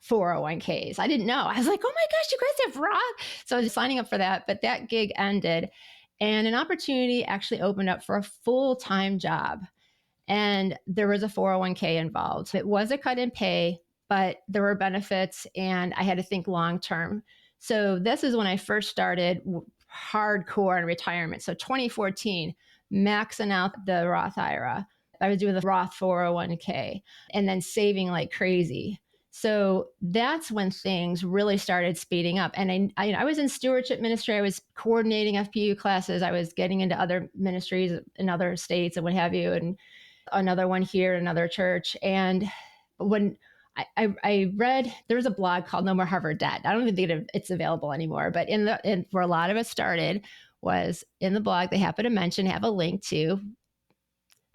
401ks. I didn't know. I was like, oh my gosh, you guys have Roth. So I was signing up for that, but that gig ended. And an opportunity actually opened up for a full-time job. And there was a 401k involved. It was a cut in pay, but there were benefits and I had to think long term. So this is when I first started hardcore in retirement. So 2014, maxing out the Roth IRA. I was doing the Roth 401k and then saving like crazy. So that's when things really started speeding up. And I was in stewardship ministry. I was coordinating FPU classes. I was getting into other ministries in other states and what have you. And another one here, another church. And when I read, there was a blog called No More Harvard Debt. I don't even think it's available anymore, but where a lot of us started was in the blog, they happen to have a link to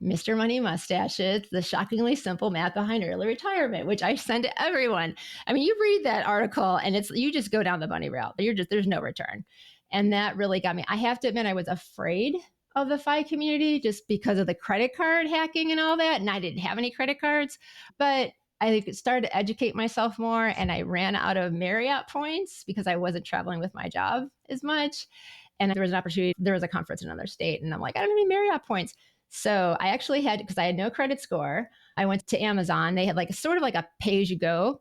Mr. Money Mustaches, the shockingly simple math behind early retirement, which I send to everyone. I mean, you read that article and you just go down the bunny route. There's no return. And that really got me. I have to admit, I was afraid of the FI community just because of the credit card hacking and all that. And I didn't have any credit cards, but I started to educate myself more, and I ran out of Marriott points because I wasn't traveling with my job as much. And there was an opportunity, there was a conference in another state, and I'm like, I don't have any Marriott points. So I actually had, because I had no credit score, I went to Amazon. They had like sort of like a pay as you go.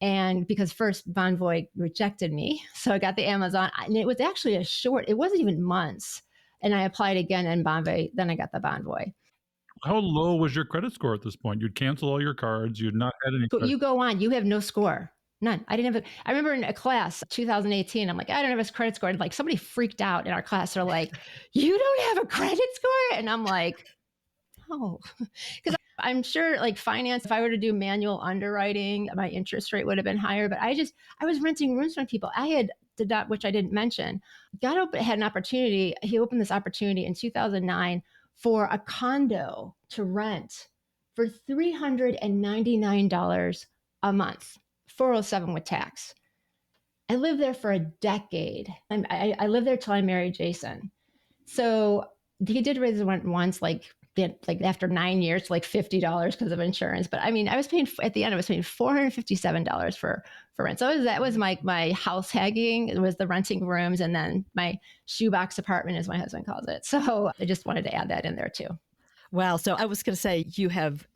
And because first Bonvoy rejected me, so I got the Amazon, and it was actually it wasn't even months. And I applied again in Bonvoy, then I got the Bonvoy. How low was your credit score at this point? You'd cancel all your cards. You'd not had any. But you go on, you have no score. None. I didn't have I remember in a class, 2018, I'm like, I don't have a credit score. And like somebody freaked out in our class. They're like, you don't have a credit score? And I'm like, oh, because I'm sure like finance, if I were to do manual underwriting, my interest rate would have been higher. But I was renting rooms from people. Which I didn't mention, had an opportunity. He opened this opportunity in 2009 for a condo to rent for $399 a month, 407 with tax. I lived there for a decade. I lived there till I married Jason. So he did raise the rent once, like after 9 years, like $50 because of insurance. But I mean, I was paying $457 for rent. So that was my house hagging. It was the renting rooms, and then my shoebox apartment, as my husband calls it. So I just wanted to add that in there too. Wow. So I was going to say, you have,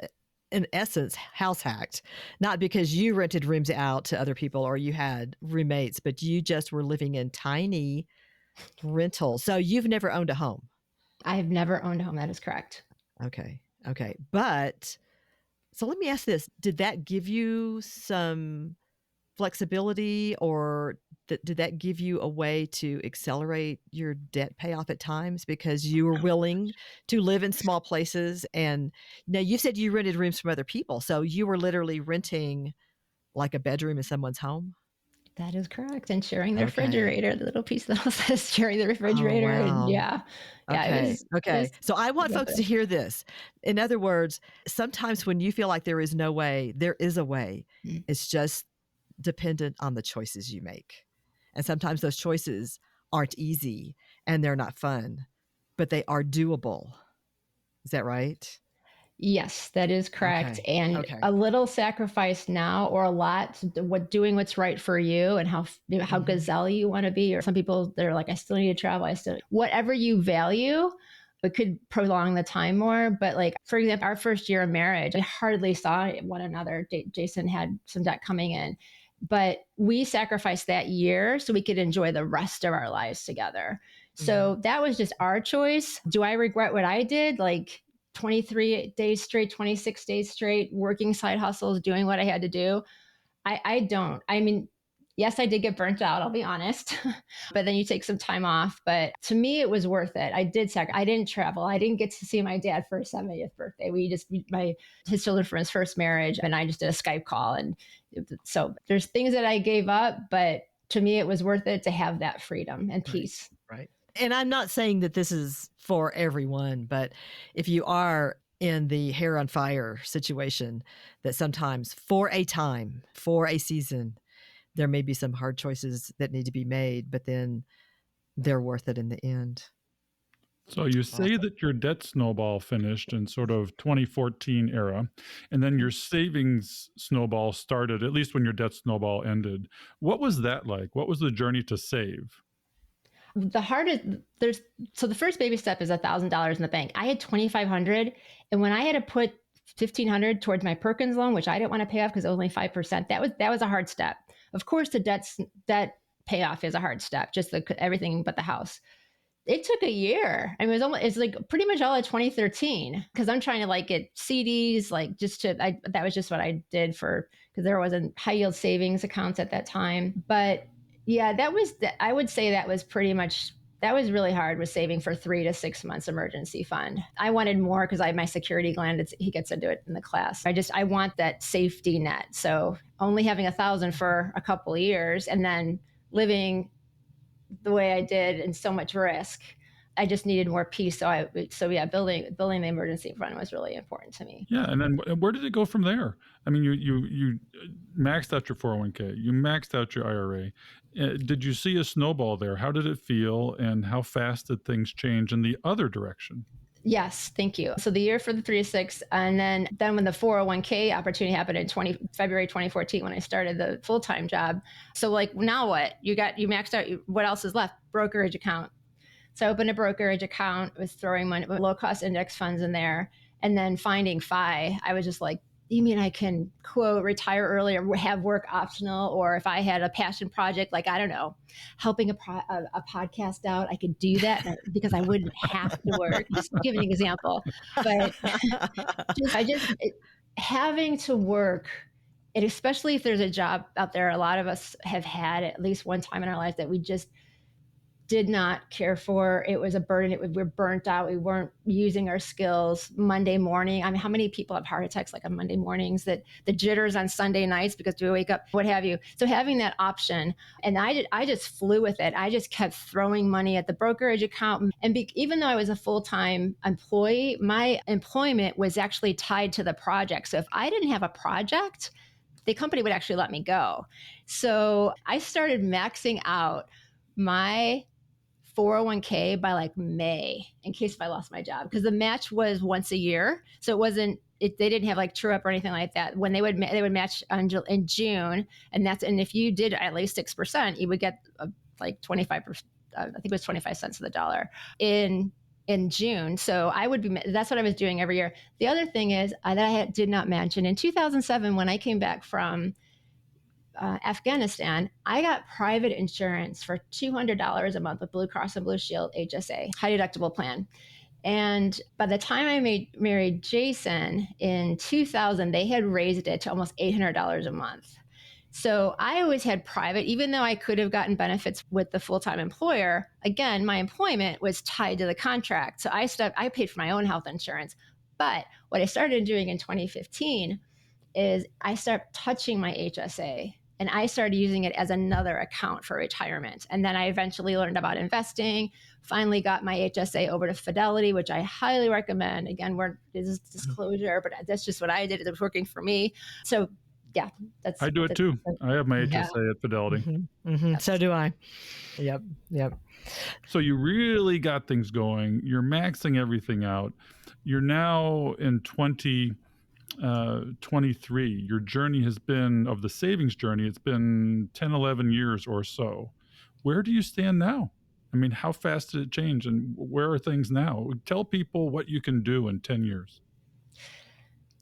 in essence, house hacked, not because you rented rooms out to other people or you had roommates, but you just were living in tiny rentals. So you've never owned a home. I have never owned a home. That is correct. Okay. But so let me ask this. Did that give you some flexibility, or did that give you a way to accelerate your debt payoff at times because you were willing to live in small places? And now you said you rented rooms from other people. So you were literally renting like a bedroom in someone's home? That is correct. And sharing the refrigerator, the little piece that says sharing the refrigerator. Oh, wow. And yeah. Okay. So I want folks to hear this. In other words, sometimes when you feel like there is no way, there is a way. Mm-hmm. It's just dependent on the choices you make. And sometimes those choices aren't easy and they're not fun, but they are doable. Is that right? Yes, that is correct. And a little sacrifice now, or a lot, doing what's right for you, and how gazelle you want to be. Or some people, they're like, I still need to travel. Whatever you value, it could prolong the time more. But like, for example, our first year of marriage, we hardly saw one another. Jason had some debt coming in, but we sacrificed that year so we could enjoy the rest of our lives together. So that was just our choice. Do I regret what I did? Like 23 days straight, 26 days straight, working side hustles, doing what I had to do. I don't. I mean, yes, I did get burnt out, I'll be honest, but then you take some time off. But to me, it was worth it. I didn't travel. I didn't get to see my dad for his 70th birthday. His children for his first marriage, and I just did a Skype call. And so there's things that I gave up, but to me, it was worth it to have that freedom and peace. Right. And I'm not saying that this is for everyone, but if you are in the hair on fire situation, that sometimes for a season, there may be some hard choices that need to be made, but then they're worth it in the end. So you say that your debt snowball finished in sort of 2014 era, and then your savings snowball started, at least when your debt snowball ended. What was that like? What was the journey to save? The first baby step is $1,000 in the bank. I had $2,500, and when I had to put $1,500 towards my Perkins loan, which I didn't want to pay off because it was only 5%. That was a hard step. Of course, the debt payoff is a hard step, just everything but the house. It took a year. I mean, it's like pretty much all of 2013 because I'm trying to like get CDs, like that was just what I did because there wasn't high yield savings accounts at that time. But yeah, I would say that was really hard, was saving for 3 to 6 months emergency fund. I wanted more because I have my security gland. He gets into it in the class. I want that safety net. So only having $1,000 for a couple of years and then living the way I did and so much risk, I just needed more peace. Building the emergency fund was really important to me. Yeah, and then where did it go from there? I mean, you maxed out your 401k, you maxed out your IRA. Did you see a snowball there? How did it feel, and how fast did things change in the other direction? Yes, thank you. So the year for the 3 to 6, and then when the 401k opportunity happened in February 2014, when I started the full-time job. So like, now what? You maxed out. What else is left? Brokerage account. So I opened a brokerage account, was throwing money, low-cost index funds in there, and then finding FI. I was just like, you mean I can, quote, retire early or have work optional? Or if I had a passion project, like, I don't know, helping a podcast out, I could do that because I wouldn't have to work. Just to give an example. But having to work, and especially if there's a job out there, a lot of us have had at least one time in our lives that we just did not care for. It was a burden. We were burnt out. We weren't using our skills. Monday morning, I mean, how many people have heart attacks like on Monday mornings, that the jitters on Sunday nights because we wake up, what have you. So having that option, and I just flew with it. I just kept throwing money at the brokerage account. And even though I was a full-time employee, my employment was actually tied to the project. So if I didn't have a project, the company would actually let me go. So I started maxing out my 401k by like May, in case if I lost my job, because the match was once a year. So it wasn't, they didn't have like true up or anything like that. When they would match in June, and if you did at least 6%, you would get like 25%. I think it was 25 cents of the dollar in June. So that's what I was doing every year. The other thing is that I did not mention, in 2007, when I came back from Afghanistan, I got private insurance for $200 a month with Blue Cross and Blue Shield HSA, high deductible plan. And by the time I married Jason in 2000, they had raised it to almost $800 a month. So I always had private, even though I could have gotten benefits with the full-time employer. Again, my employment was tied to the contract. So I paid for my own health insurance. But what I started doing in 2015 is I started touching my HSA, and I started using it as another account for retirement. And then I eventually learned about investing, finally got my HSA over to Fidelity, which I highly recommend. Again, this is disclosure, but that's just what I did. It was working for me. So yeah, I do it too. I have my HSA at Fidelity. Mm-hmm. Mm-hmm. So do I. Yep. So you really got things going. You're maxing everything out. You're now in 2023. Your journey has been, of the savings journey, it's been 10, 11 years or so. Where do you stand now? I mean, how fast did it change, and where are things now? Tell people what you can do in 10 years.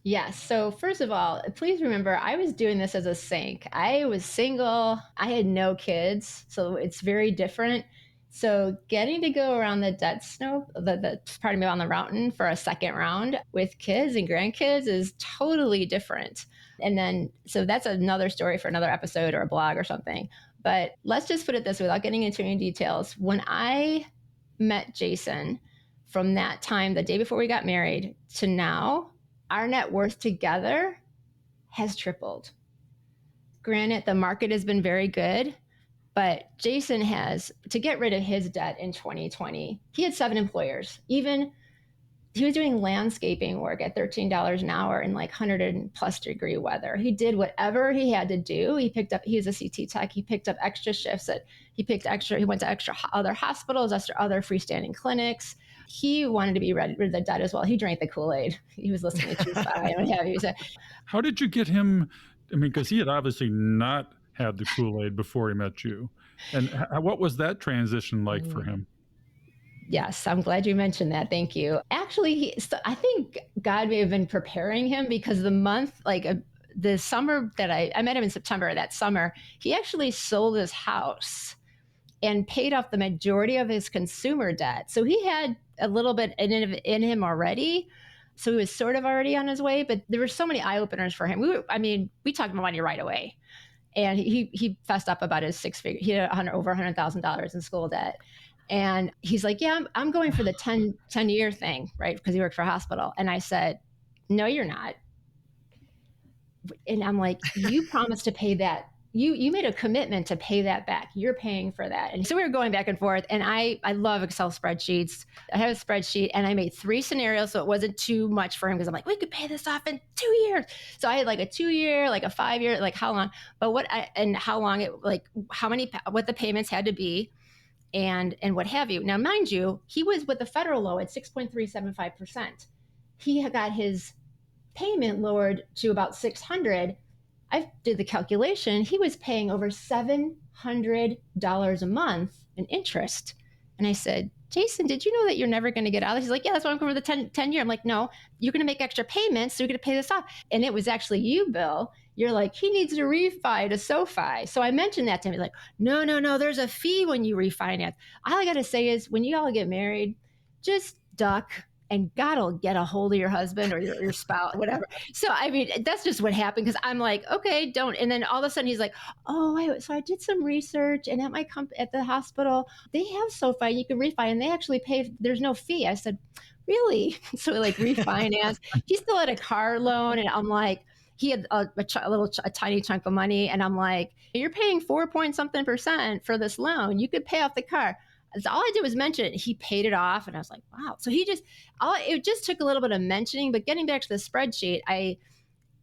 Yes. So first of all, please remember, I was doing this as a sink. I was single. I had no kids. So it's very different. So getting to go around the debt snow, on the mountain for a second round with kids and grandkids is totally different. And then, so that's another story for another episode or a blog or something. But let's just put it this way, without getting into any details. When I met Jason, from that time, the day before we got married, to now, our net worth together has tripled. Granted, the market has been very good, but Jason has, to get rid of his debt in 2020, he had 7 employers. Even he was doing landscaping work at $13 an hour in like 100+ degree weather. He did whatever he had to do. He was a CT tech. He picked up extra shifts. He went to other hospitals, other freestanding clinics. He wanted to be rid of the debt as well. He drank the Kool-Aid. He was listening to True Spy and what have you. So, how did you get him? I mean, because he had obviously not had the Kool-Aid before he met you. And what was that transition like for him? Yes, I'm glad you mentioned that. Thank you. Actually, I think God may have been preparing him because the month, the summer that I met him in September, that summer, he actually sold his house and paid off the majority of his consumer debt. So he had a little bit in him already. So he was sort of already on his way, but there were so many eye openers for him. We talked about money right away. And he fessed up about his six-figure. He had over $100,000 in school debt. And he's like, yeah, I'm going for the 10-year thing, right? Because he worked for a hospital. And I said, no, you're not. And I'm like, you promised to pay that. You made a commitment to pay that back. You're paying for that. And so we were going back and forth. And I love Excel spreadsheets. I have a spreadsheet and I made 3 scenarios. So it wasn't too much for him because I'm like, we could pay this off in 2 years. So I had like a 2-year, like a 5-year, like how long, and how long it, like what the payments had to be and what have you. Now, mind you, he was with the federal low at 6.375%. He got his payment lowered to about 600. I did the calculation. He was paying over $700 a month in interest. And I said, Jason, did you know that you're never going to get out of this? He's like, yeah, that's why I'm going for the 10-year. I'm like, no, you're going to make extra payments, so you're going to pay this off. And it was actually you, Bill. You're like, he needs to refi to SoFi. So I mentioned that to him. He's like, no, there's a fee when you refinance. All I got to say is when you all get married, just duck and God will get a hold of your husband or your spouse, whatever. So, I mean, that's just what happened because I'm like, okay, don't. And then all of a sudden he's like, so I did some research and at the hospital, they have SoFi, you can refi and they actually pay, there's no fee. I said, really? So we like refinance. He still had a car loan and I'm like, he had a tiny chunk of money. And I'm like, you're paying 4% for this loan. You could pay off the car. So all I did was mention it. He paid it off, and I was like, "Wow!" So it just took a little bit of mentioning. But getting back to the spreadsheet, I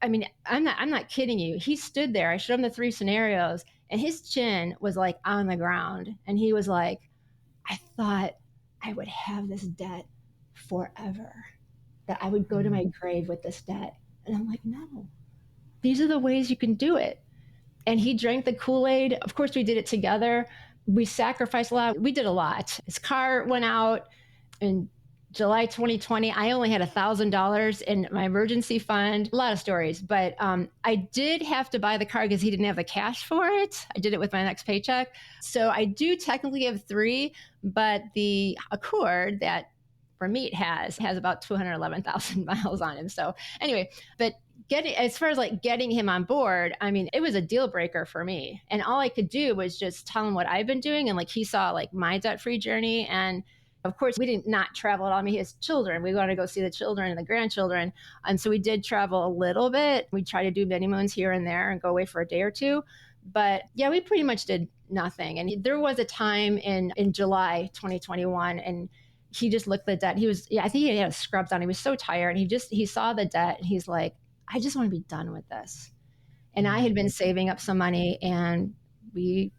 mean, I'm not kidding you. He stood there. I showed him the 3 scenarios, and his chin was like on the ground, and he was like, "I thought I would have this debt forever. That I would go to my grave with this debt." And I'm like, "No, these are the ways you can do it." And he drank the Kool-Aid. Of course, we did it together. We sacrificed a lot. We did a lot. His car went out in July 2020. I only had $1,000 in my emergency fund. A lot of stories, but I did have to buy the car because he didn't have the cash for it. I did it with my next paycheck. So I do technically have 3, but the Accord that Ramit has about 211,000 miles on him. So anyway, but as far as like getting him on board, I mean, it was a deal breaker for me. And all I could do was just tell him what I've been doing. And like, he saw like my debt-free journey. And of course, we didn't not travel at all. I mean, he has children. We want to go see the children and the grandchildren. And so we did travel a little bit. We try to do mini moons here and there and go away for a day or two. But yeah, we pretty much did nothing. And there was a time in July 2021, and he just looked at the debt. I think he had scrubs on. He was so tired. He saw the debt and he's like, I just want to be done with this. And I had been saving up some money, and we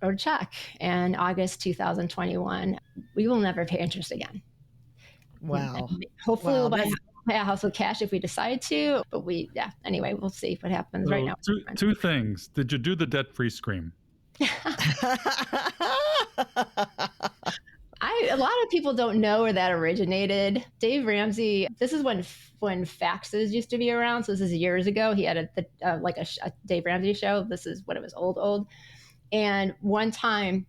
wrote a check in August 2021. We will never pay interest again. Wow. And hopefully we'll buy a house with cash if we decide to, but anyway, we'll see what happens right now. Two things. Did you do the debt-free scream? A lot of people don't know where that originated. Dave Ramsey, this is when faxes used to be around. So this is years ago. He had a Dave Ramsey show. This is when it was old. And one time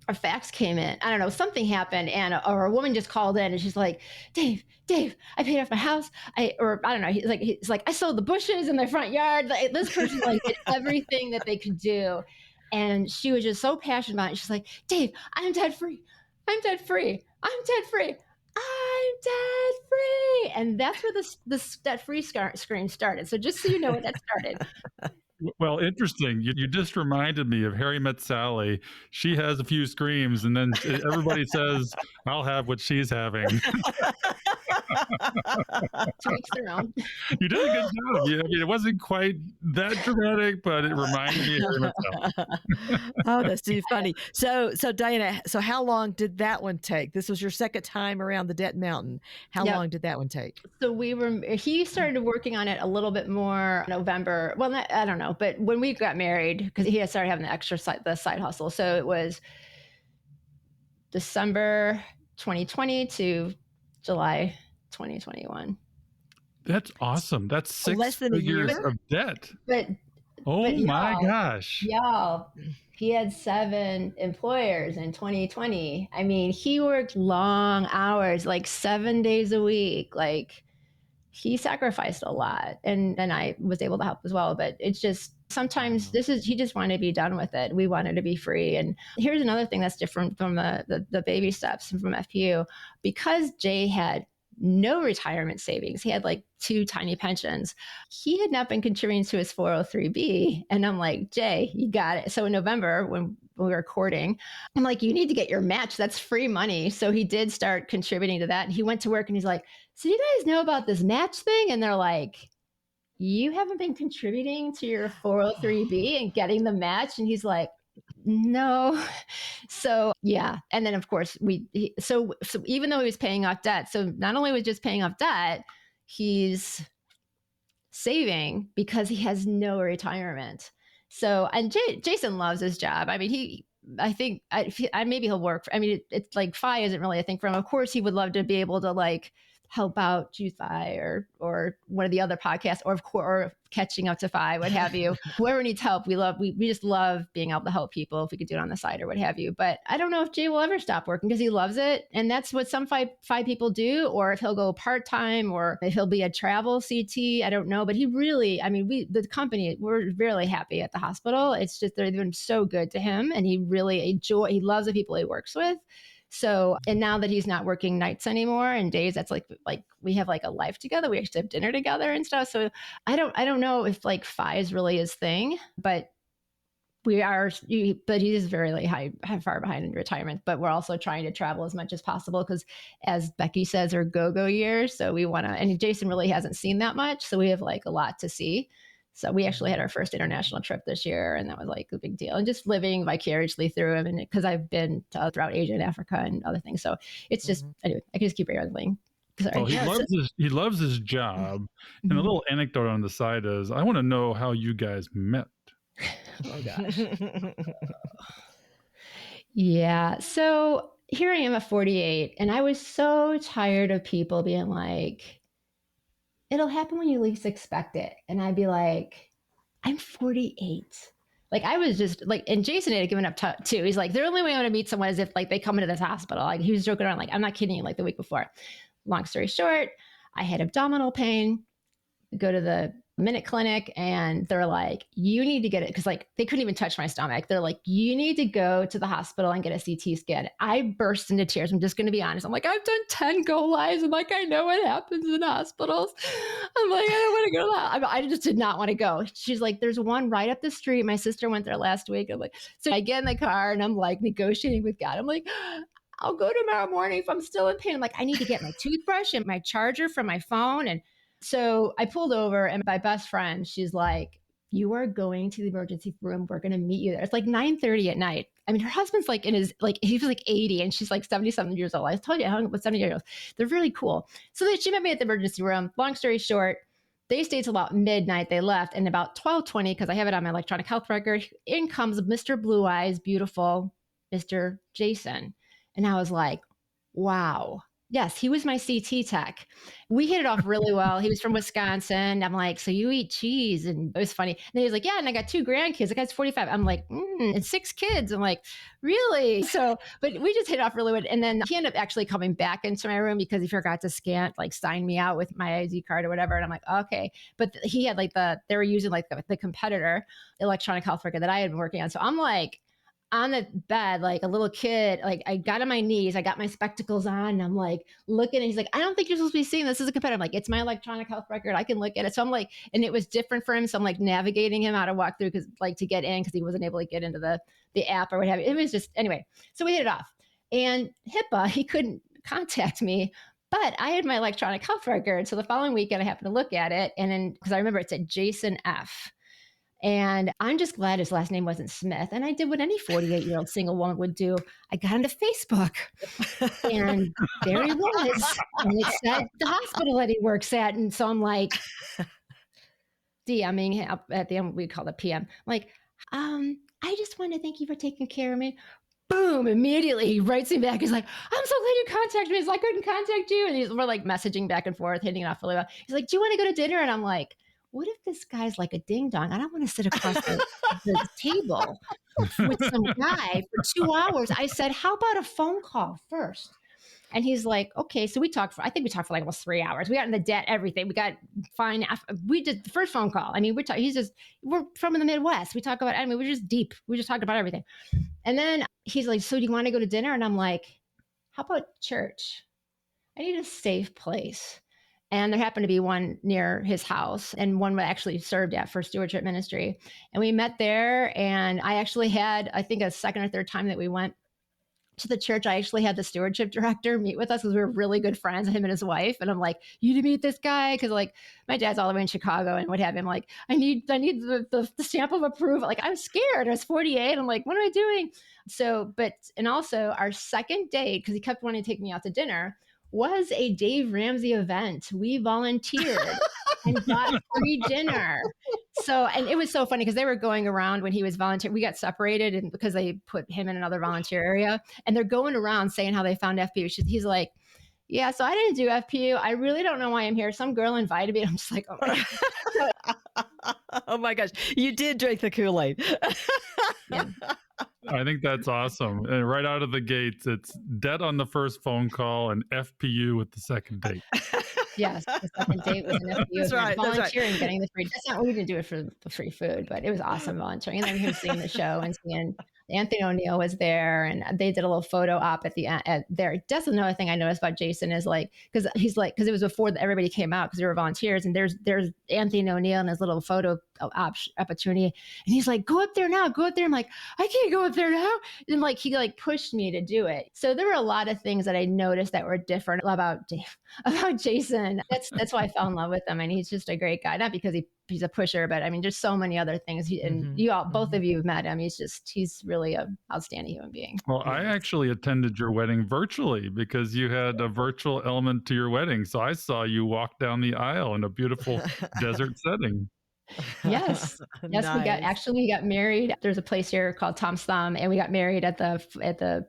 a fax came in. I don't know, something happened, or a woman just called in and she's like, Dave, I paid off my house. I don't know. He's like, I sowed the bushes in my front yard. Like, this person like did everything that they could do. And she was just so passionate about it. She's like, Dave, I'm debt free. I'm debt free. And that's where this debt-free scream started. So just so you know what that started. Well, interesting. You just reminded me of Harry Met Sally. She has a few screams, and then everybody says, I'll have what she's having. Their own. You did a good job. I mean, it wasn't quite that dramatic, but it reminded me of Harry Met Sally. Oh, that's too funny. So Diana, how long did that one take? This was your second time around the debt mountain. How long did that one take? So he started working on it a little bit more November. Well, I don't know, but when we got married, because he had started having the side hustle. So it was December 2020 to July 2021. That's awesome. That's six less than a figures year? of debt. But Oh my gosh. y'all, he had 7 employers in 2020. I mean, he worked long hours, like 7 days a week. Like, he sacrificed a lot, and then I was able to help as well. But it's just sometimes he just wanted to be done with it. We wanted to be free. And here's another thing that's different from the baby steps and from FPU, because Jay had no retirement savings. He had like 2 tiny pensions. He had not been contributing to his 403B. And I'm like, Jay, you got it. So in November, when we were courting, I'm like, you need to get your match. That's free money. So he did start contributing to that. And he went to work and he's like, so do you guys know about this match thing? And they're like, you haven't been contributing to your 403B and getting the match? And he's like, no. So yeah. And then of course so even though he was paying off debt, so not only was just paying off debt, he's saving because he has no retirement. So, and Jason loves his job. I mean, maybe he'll work. It's like Phi isn't really a thing for him. Of course, he would love to be able to like help out Juice Phi or one of the other podcasts, or Catching Up to Phi, what have you. Whoever needs help, we just love being able to help people if we could do it on the side or what have you. But I don't know if Jay will ever stop working because he loves it. And that's what some Phi people do, or if he'll go part-time, or if he'll be a travel CT, I don't know. But he really, the company, we're really happy at the hospital. It's just, they've been so good to him, and he loves the people he works with. So, and now that he's not working nights anymore and days, that's like we have like a life together. We actually have dinner together and stuff. So I don't know if like Phi is really his thing, but he is very like far behind in retirement. But we're also trying to travel as much as possible because, as Becky says, are go-go years. So we want to, and Jason really hasn't seen that much. So we have like a lot to see. So we actually had our first international trip this year, and that was like a big deal. And just living vicariously through him, and because I've been throughout Asia and Africa and other things. So it's just, anyway, I can just keep rambling. Sorry. Well, he loves his job. And a little anecdote on the side is, I want to know how you guys met. Oh gosh. Yeah. So here I am at 48, and I was so tired of people being like, it'll happen when you least expect it. And I'd be like, I'm 48. Like, I was just like, and Jason had given up too. He's like, the only way I want to meet someone is if like they come into this hospital. Like, he was joking around, like, I'm not kidding you, like the week before. Long story short, I had abdominal pain, go to the Minute Clinic, and they're like, you need to get it, because like they couldn't even touch my stomach. They're like, you need to go to the hospital and get a CT scan. I burst into tears. I'm just going to be honest. I'm like, I've done 10 go lives. I'm like, I know what happens in hospitals. I'm like, I don't want to go to that. I just did not want to go. She's like, there's one right up the street. My sister went there last week. I'm like, so I get in the car and I'm like negotiating with God. I'm like, I'll go tomorrow morning if I'm still in pain. I'm like, I need to get my toothbrush and my charger from my phone. And so I pulled over, and my best friend, she's like, you are going to the emergency room. We're going to meet you there. It's like 9:30 at night. I mean, her husband's like he was like 80 and she's like 70-something years old. I told you I hung up with 70-year-olds. They're really cool. So she met me at the emergency room. Long story short, they stayed till about midnight. They left, and about 12:20, because I have it on my electronic health record, in comes Mr. Blue Eyes, beautiful Mr. Jason. And I was like, wow. Yes, he was my CT tech. We hit it off really well. He was from Wisconsin. I'm like, so you eat cheese? And it was funny. And he was like, yeah, and I got 2 grandkids. The guy's 45. I'm like, and 6 kids. I'm like, really? So, but we just hit it off really well. And then he ended up actually coming back into my room because he forgot to sign me out with my ID card or whatever. And I'm like, okay. But he had like they were using like the competitor electronic health record that I had been working on. So I'm like, on the bed, like a little kid, like I got on my knees, I got my spectacles on, and I'm like looking, and he's like, I don't think you're supposed to be seeing this as a competitor. I'm like, it's my electronic health record. I can look at it. So I'm like, and it was different for him. So I'm like navigating him how to walk through, because like to get in, because he wasn't able to get into the app or what have you. It was just, anyway, so we hit it off. And HIPAA, he couldn't contact me, but I had my electronic health record. So the following weekend I happened to look at it, and then, because I remember it said Jason F. And I'm just glad his last name wasn't Smith. And I did what any 48-year-old single woman would do. I got into Facebook, and there he was. And it said the hospital that he works at. And so I'm like, DMing him at the end, we call it PM. I'm like, I just want to thank you for taking care of me. boom, immediately he writes me back. He's like, I'm so glad you contacted me. I couldn't contact you. And we're like messaging back and forth, hitting it off really well. He's like, do you want to go to dinner? And I'm like, what if this guy's like a ding dong? I don't want to sit across the table with some guy for 2 hours. I said, how about a phone call first? And he's like, okay. So I think we talked for like almost 3 hours. We got in the debt, everything. We got fine. We did the first phone call. I mean, we're from the Midwest. We talk about, I mean, we're just deep. We just talked about everything. And then he's like, so do you want to go to dinner? And I'm like, how about church? I need a safe place. And there happened to be one near his house, and one actually served at for stewardship ministry. And we met there, and I actually had, I think, a second or third time that we went to the church, I actually had the stewardship director meet with us because we were really good friends, him and his wife. And I'm like, you to meet this guy? Because like my dad's all the way in Chicago and what have you. I'm like, I need the stamp of approval. Like I'm scared. I was 48. I'm like, what am I doing? So, and also our second date, because he kept wanting to take me out to dinner, was a Dave Ramsey event. We volunteered and got free dinner. So, and it was so funny because they were going around when he was volunteering. We got separated and because they put him in another volunteer area, and they're going around saying how they found FPU. He's like, yeah, so I didn't do FPU. I really don't know why I'm here. Some girl invited me. I'm just like, oh my God. Oh my gosh. You did drink the Kool-Aid. Yeah. I think that's awesome. And right out of the gates, it's debt on the first phone call and FPU with the second date. Yes, the second date was an FPU. That's right. Volunteering, getting the free. That's not, we didn't do it for the free food, but it was awesome volunteering. And then him seeing the show and seeing Anthony O'Neill was there, and they did a little photo op at the end there. That's another thing I noticed about Jason is like, because it was before everybody came out because they were volunteers, and there's Anthony O'Neill and his little photo opportunity, and he's like, go up there now, go up there. I'm like, I can't go up there now, and like he like pushed me to do it. So there were a lot of things that I noticed that were different about Jason. That's why I fell in love with him, and he's just a great guy. Not because he's a pusher, but I mean, there's so many other things. And you all, both of you have met him. He's really an outstanding human being. Well, I actually attended your wedding virtually because you had a virtual element to your wedding. So I saw you walk down the aisle in a beautiful desert setting. Yes. Nice. We got married. There's a place here called Tom's Thumb, and we got married at the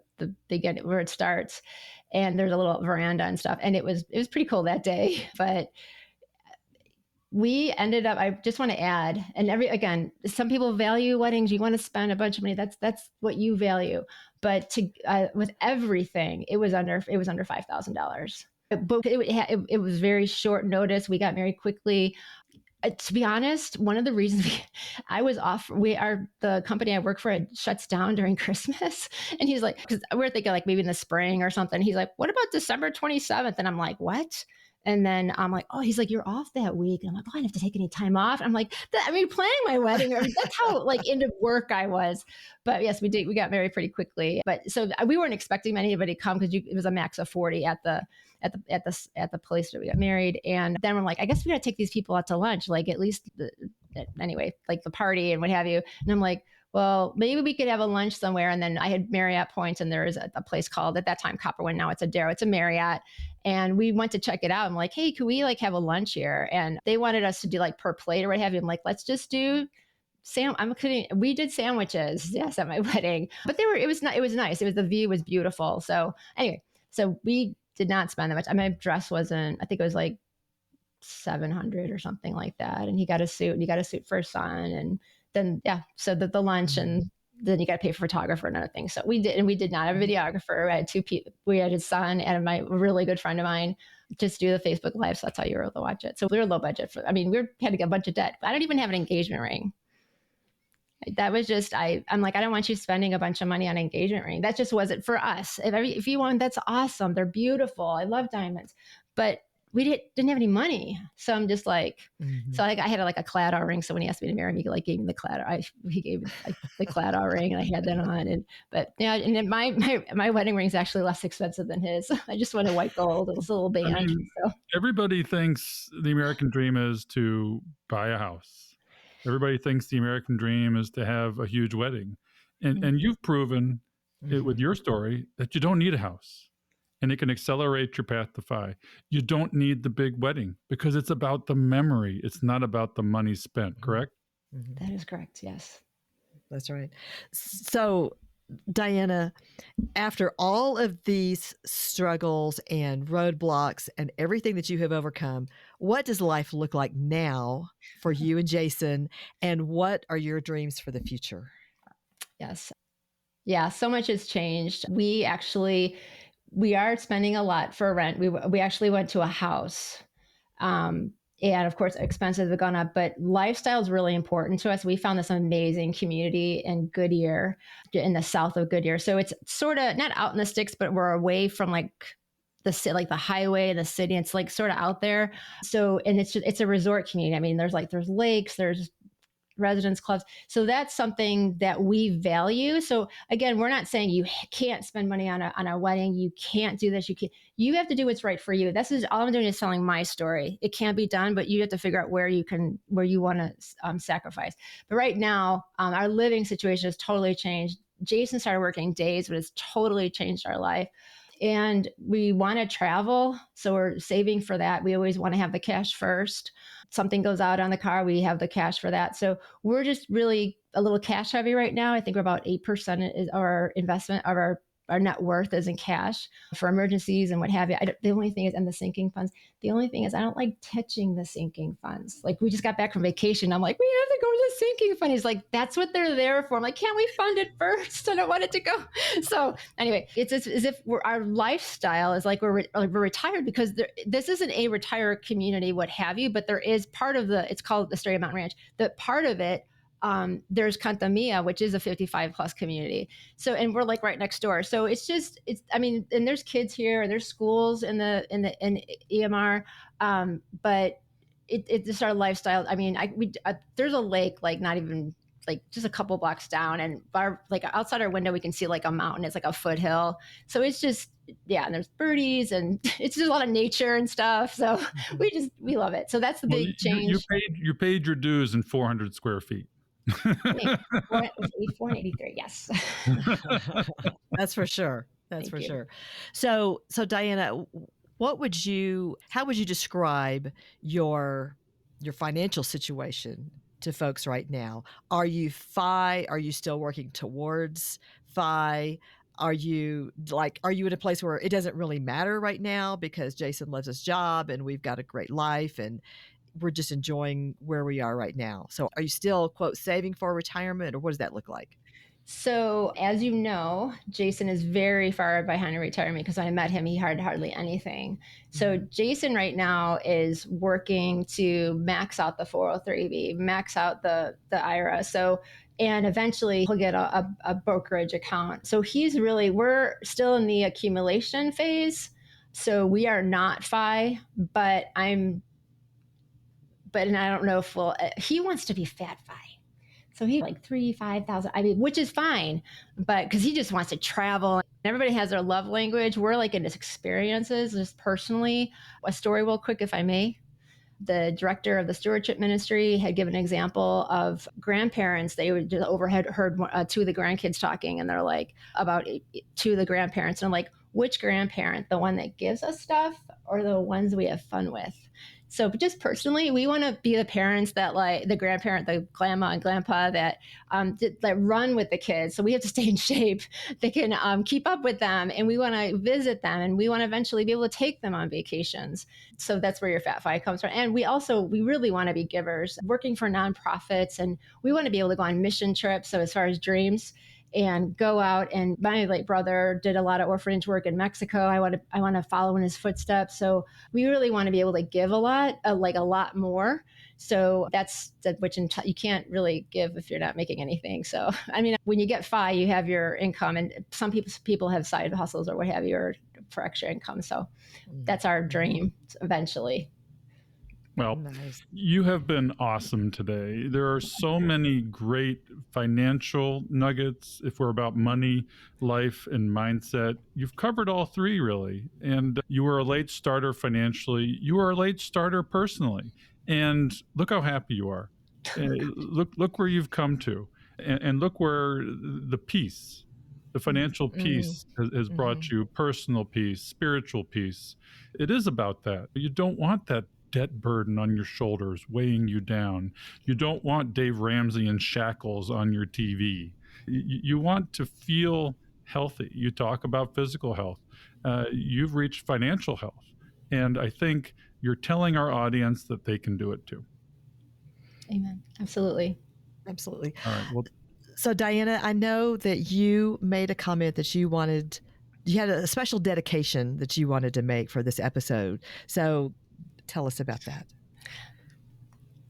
beginning where it starts. And there's a little veranda and stuff. And it was pretty cool that day, but we ended up, I just want to add, and again, some people value weddings. You want to spend a bunch of money. That's what you value. But with everything, it was under $5,000. But it was very short notice. We got married quickly. To be honest, one of the reasons I was off, the company I work for shuts down during Christmas. And he's like, because we're thinking like maybe in the spring or something. He's like, what about December 27th? And I'm like, what? And then I'm like, oh, he's like, you're off that week. And I'm like, oh, I don't have to take any time off. And I'm like, planning my wedding. That's how like into work I was. But yes, we did. We got married pretty quickly. But so we weren't expecting anybody to come because it was a max of 40 at the place that we got married. And then we're like, I guess we got to take these people out to lunch, like at least anyway, like the party and what have you. And I'm like, well, maybe we could have a lunch somewhere. And then I had Marriott points, and there is a place called at that time Copperwind. Now it's a Darrow. It's a Marriott. And we went to check it out. I'm like, hey, could we like have a lunch here? And they wanted us to do like per plate or what have you. I'm like, let's just do I'm kidding. We did sandwiches, yes, at my wedding. But it was nice. The view was beautiful. So anyway, so we did not spend that much. My dress wasn't, I think it was like $700 or something like that. And he got a suit for his son. And then, yeah, so the lunch, and then you got to pay for photographer and other things. So we did not have a videographer. I had two people. We had his son and a really good friend of mine just do the Facebook Live. So that's how you were able to watch it. So we were low budget we had to get a bunch of debt. I don't even have an engagement ring. That was just, I'm like, I don't want you spending a bunch of money on an engagement ring. That just wasn't for us. If you want, that's awesome. They're beautiful. I love diamonds, but we didn't have any money. So I'm just like, so I had like a Claddagh ring. So when he asked me to marry him, he like gave me the Claddagh. He gave me like the Claddagh ring, and I had that on. But yeah, and then my wedding ring is actually less expensive than his. I just went in white gold. It was a little band. I mean, so everybody thinks the American dream is to buy a house. Everybody thinks the American dream is to have a huge wedding. And you've proven it with your story that you don't need a house. And it can accelerate your path to FI. You don't need the big wedding because it's about the memory. It's not about the money spent, correct? That is correct, yes. That's right. So Diana, after all of these struggles and roadblocks and everything that you have overcome, what does life look like now for you and Jason? And what are your dreams for the future? Yes. Yeah, so much has changed. We are spending a lot for rent. We actually went to a house. And of course, expenses have gone up, but lifestyle is really important to us. We found this amazing community in Goodyear, in the south of Goodyear. So it's sort of not out in the sticks, but we're away from like the highway and the city. It's like sort of out there. So, and it's a resort community. I mean, there's lakes, there's residence clubs. So that's something that we value. So again, we're not saying you can't spend money on a wedding. You can't do this. You have to do what's right for you. This is all I'm doing is telling my story. It can be done, but you have to figure out where you want to sacrifice. But right now, our living situation has totally changed. Jason started working days, but it's totally changed our life. And we want to travel. So we're saving for that. We always want to have the cash first. Something goes out on the car, we have the cash for that. So we're just really a little cash heavy right now. I think we're about 8% is our investment of our net worth is in cash for emergencies and what have you. The only thing is, and the sinking funds, the only thing is I don't like touching the sinking funds. Like we just got back from vacation. I'm like, we have to go to the sinking fund. He's like, that's what they're there for. I'm like, can't we fund it first? I don't want it to go. So anyway, it's as if our lifestyle is like we're retired because this isn't a retired community, what have you, but there is part of it's called the Estrella Mountain Ranch. The part of it, there's Cantamia, which is a 55 plus community. So, and we're like right next door. So and there's kids here and there's schools in EMR. But it's just our lifestyle. I mean, there's a lake, like not even like just a couple blocks down, and like outside our window, we can see like a mountain. It's like a foothill. So it's just, yeah. And there's birdies and it's just a lot of nature and stuff. So we love it. So that's the big change. You paid your dues in 400 square feet. 483, yes. That's for sure. That's for sure. So Diana, how would you describe your financial situation to folks right now? Are you FI? Are you still working towards FI? Are you at a place where it doesn't really matter right now because Jason loves his job and we've got a great life and we're just enjoying where we are right now? So are you still, quote, saving for retirement, or what does that look like? So as you know, Jason is very far behind in retirement because I met him, he had hardly anything. So Jason right now is working to max out the 403B, max out the IRA. So, and eventually he'll get a brokerage account. So we're still in the accumulation phase. So we are not FI, but and I don't know if he wants to be fat FI. So he's like 5,000. I mean, which is fine, but because he just wants to travel. Everybody has their love language. We're like into experiences, just personally. A story real quick, if I may. The director of the stewardship ministry had given an example of grandparents. They would just heard two of the grandkids talking, and they're like about two of the grandparents. And I'm like, which grandparent? The one that gives us stuff or the ones we have fun with? So just personally, we want to be the parents that like the grandparent, the grandma and grandpa that run with the kids. So we have to stay in shape. They can keep up with them, and we want to visit them, and we want to eventually be able to take them on vacations. So that's where your Fat Fi comes from. And we really want to be givers, working for nonprofits, and we want to be able to go on mission trips. So as far as dreams, and go out. And my late brother did a lot of orphanage work in Mexico. I want to follow in his footsteps. So we really want to be able to give a lot more. So you can't really give if you're not making anything. So, I mean, when you get FI, you have your income, and some people have side hustles or what have you, or for extra income. So that's our dream eventually. Well, nice. You have been awesome today. There are so many great financial nuggets if we're about money, life, and mindset. You've covered all three, really. And you were a late starter financially. You were a late starter personally. And look how happy you are. Look where you've come to. And look where the peace, the financial peace has brought you, personal peace, spiritual peace. It is about that. You don't want that debt burden on your shoulders weighing you down. You don't want Dave Ramsey in shackles on your TV. You want to feel healthy. You talk about physical health. You've reached financial health. And I think you're telling our audience that they can do it too. Amen. Absolutely. Absolutely. All right. Well, so Diana, I know that you made a comment that you had a special dedication that you wanted to make for this episode. So tell us about that.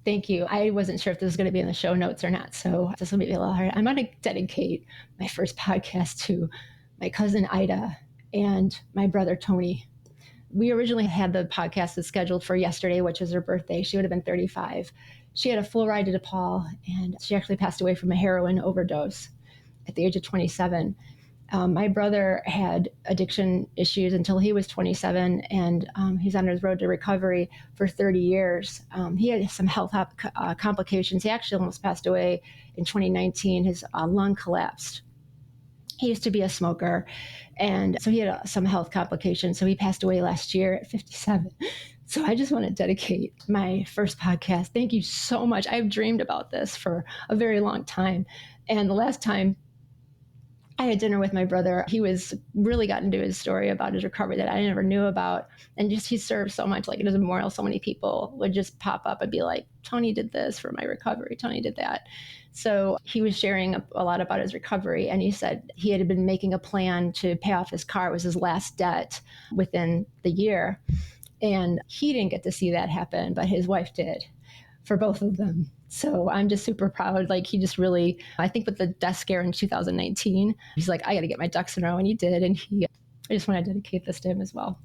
Thank you. I wasn't sure if this was going to be in the show notes or not, so this will be a little hard. I'm going to dedicate my first podcast to my cousin Ida and my brother Tony. We originally had the podcast scheduled for yesterday, which was her birthday. She would have been 35. She had a full ride to DePaul, and she actually passed away from a heroin overdose at the age of 27. My brother had addiction issues until he was 27, and he's on his road to recovery for 30 years. He had some health complications. He actually almost passed away in 2019. His lung collapsed. He used to be a smoker, and so he had some health complications. So he passed away last year at 57. So I just want to dedicate my first podcast. Thank you so much. I've dreamed about this for a very long time. And the last time I had dinner with my brother, he was really got into his story about his recovery that I never knew about. And just he served so much, like at his memorial, so many people would just pop up and be like, Tony did this for my recovery. Tony did that. So he was sharing a lot about his recovery. And he said he had been making a plan to pay off his car. It was his last debt within the year. And he didn't get to see that happen, but his wife did, for both of them. So I'm just super proud. Like he just really, I think with the death scare in 2019, he's like, I got to get my ducks in a row. And he did. And I just want to dedicate this to him as well.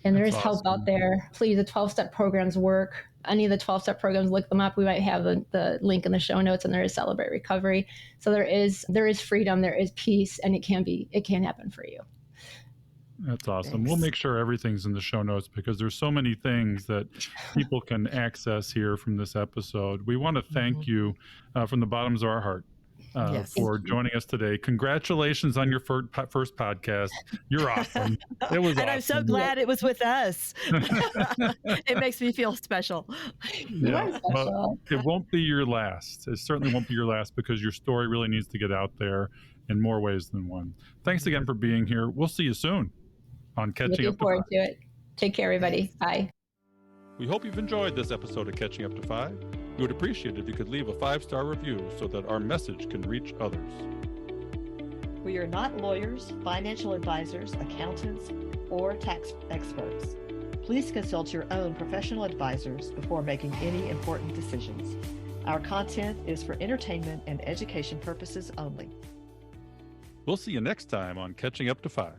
And there is help out there. Please, the 12-step programs work. Any of the 12-step programs, look them up. We might have the link in the show notes, and there is Celebrate Recovery. So there is freedom, there is peace, and it can happen for you. That's awesome. Thanks. We'll make sure everything's in the show notes because there's so many things that people can access here from this episode. We want to thank you from the bottoms of our heart for joining us today. Congratulations on your first podcast. You're awesome. It was awesome. I'm so glad it was with us. It makes me feel special. You are special. Well, it won't be your last. It certainly won't be your last because your story really needs to get out there in more ways than one. Thanks again for being here. We'll see you soon on Catching Up to 5. Looking forward to it. Take care, everybody. Bye. We hope you've enjoyed this episode of Catching Up to 5. We would appreciate it if you could leave a 5-star review so that our message can reach others. We are not lawyers, financial advisors, accountants, or tax experts. Please consult your own professional advisors before making any important decisions. Our content is for entertainment and education purposes only. We'll see you next time on Catching Up to 5.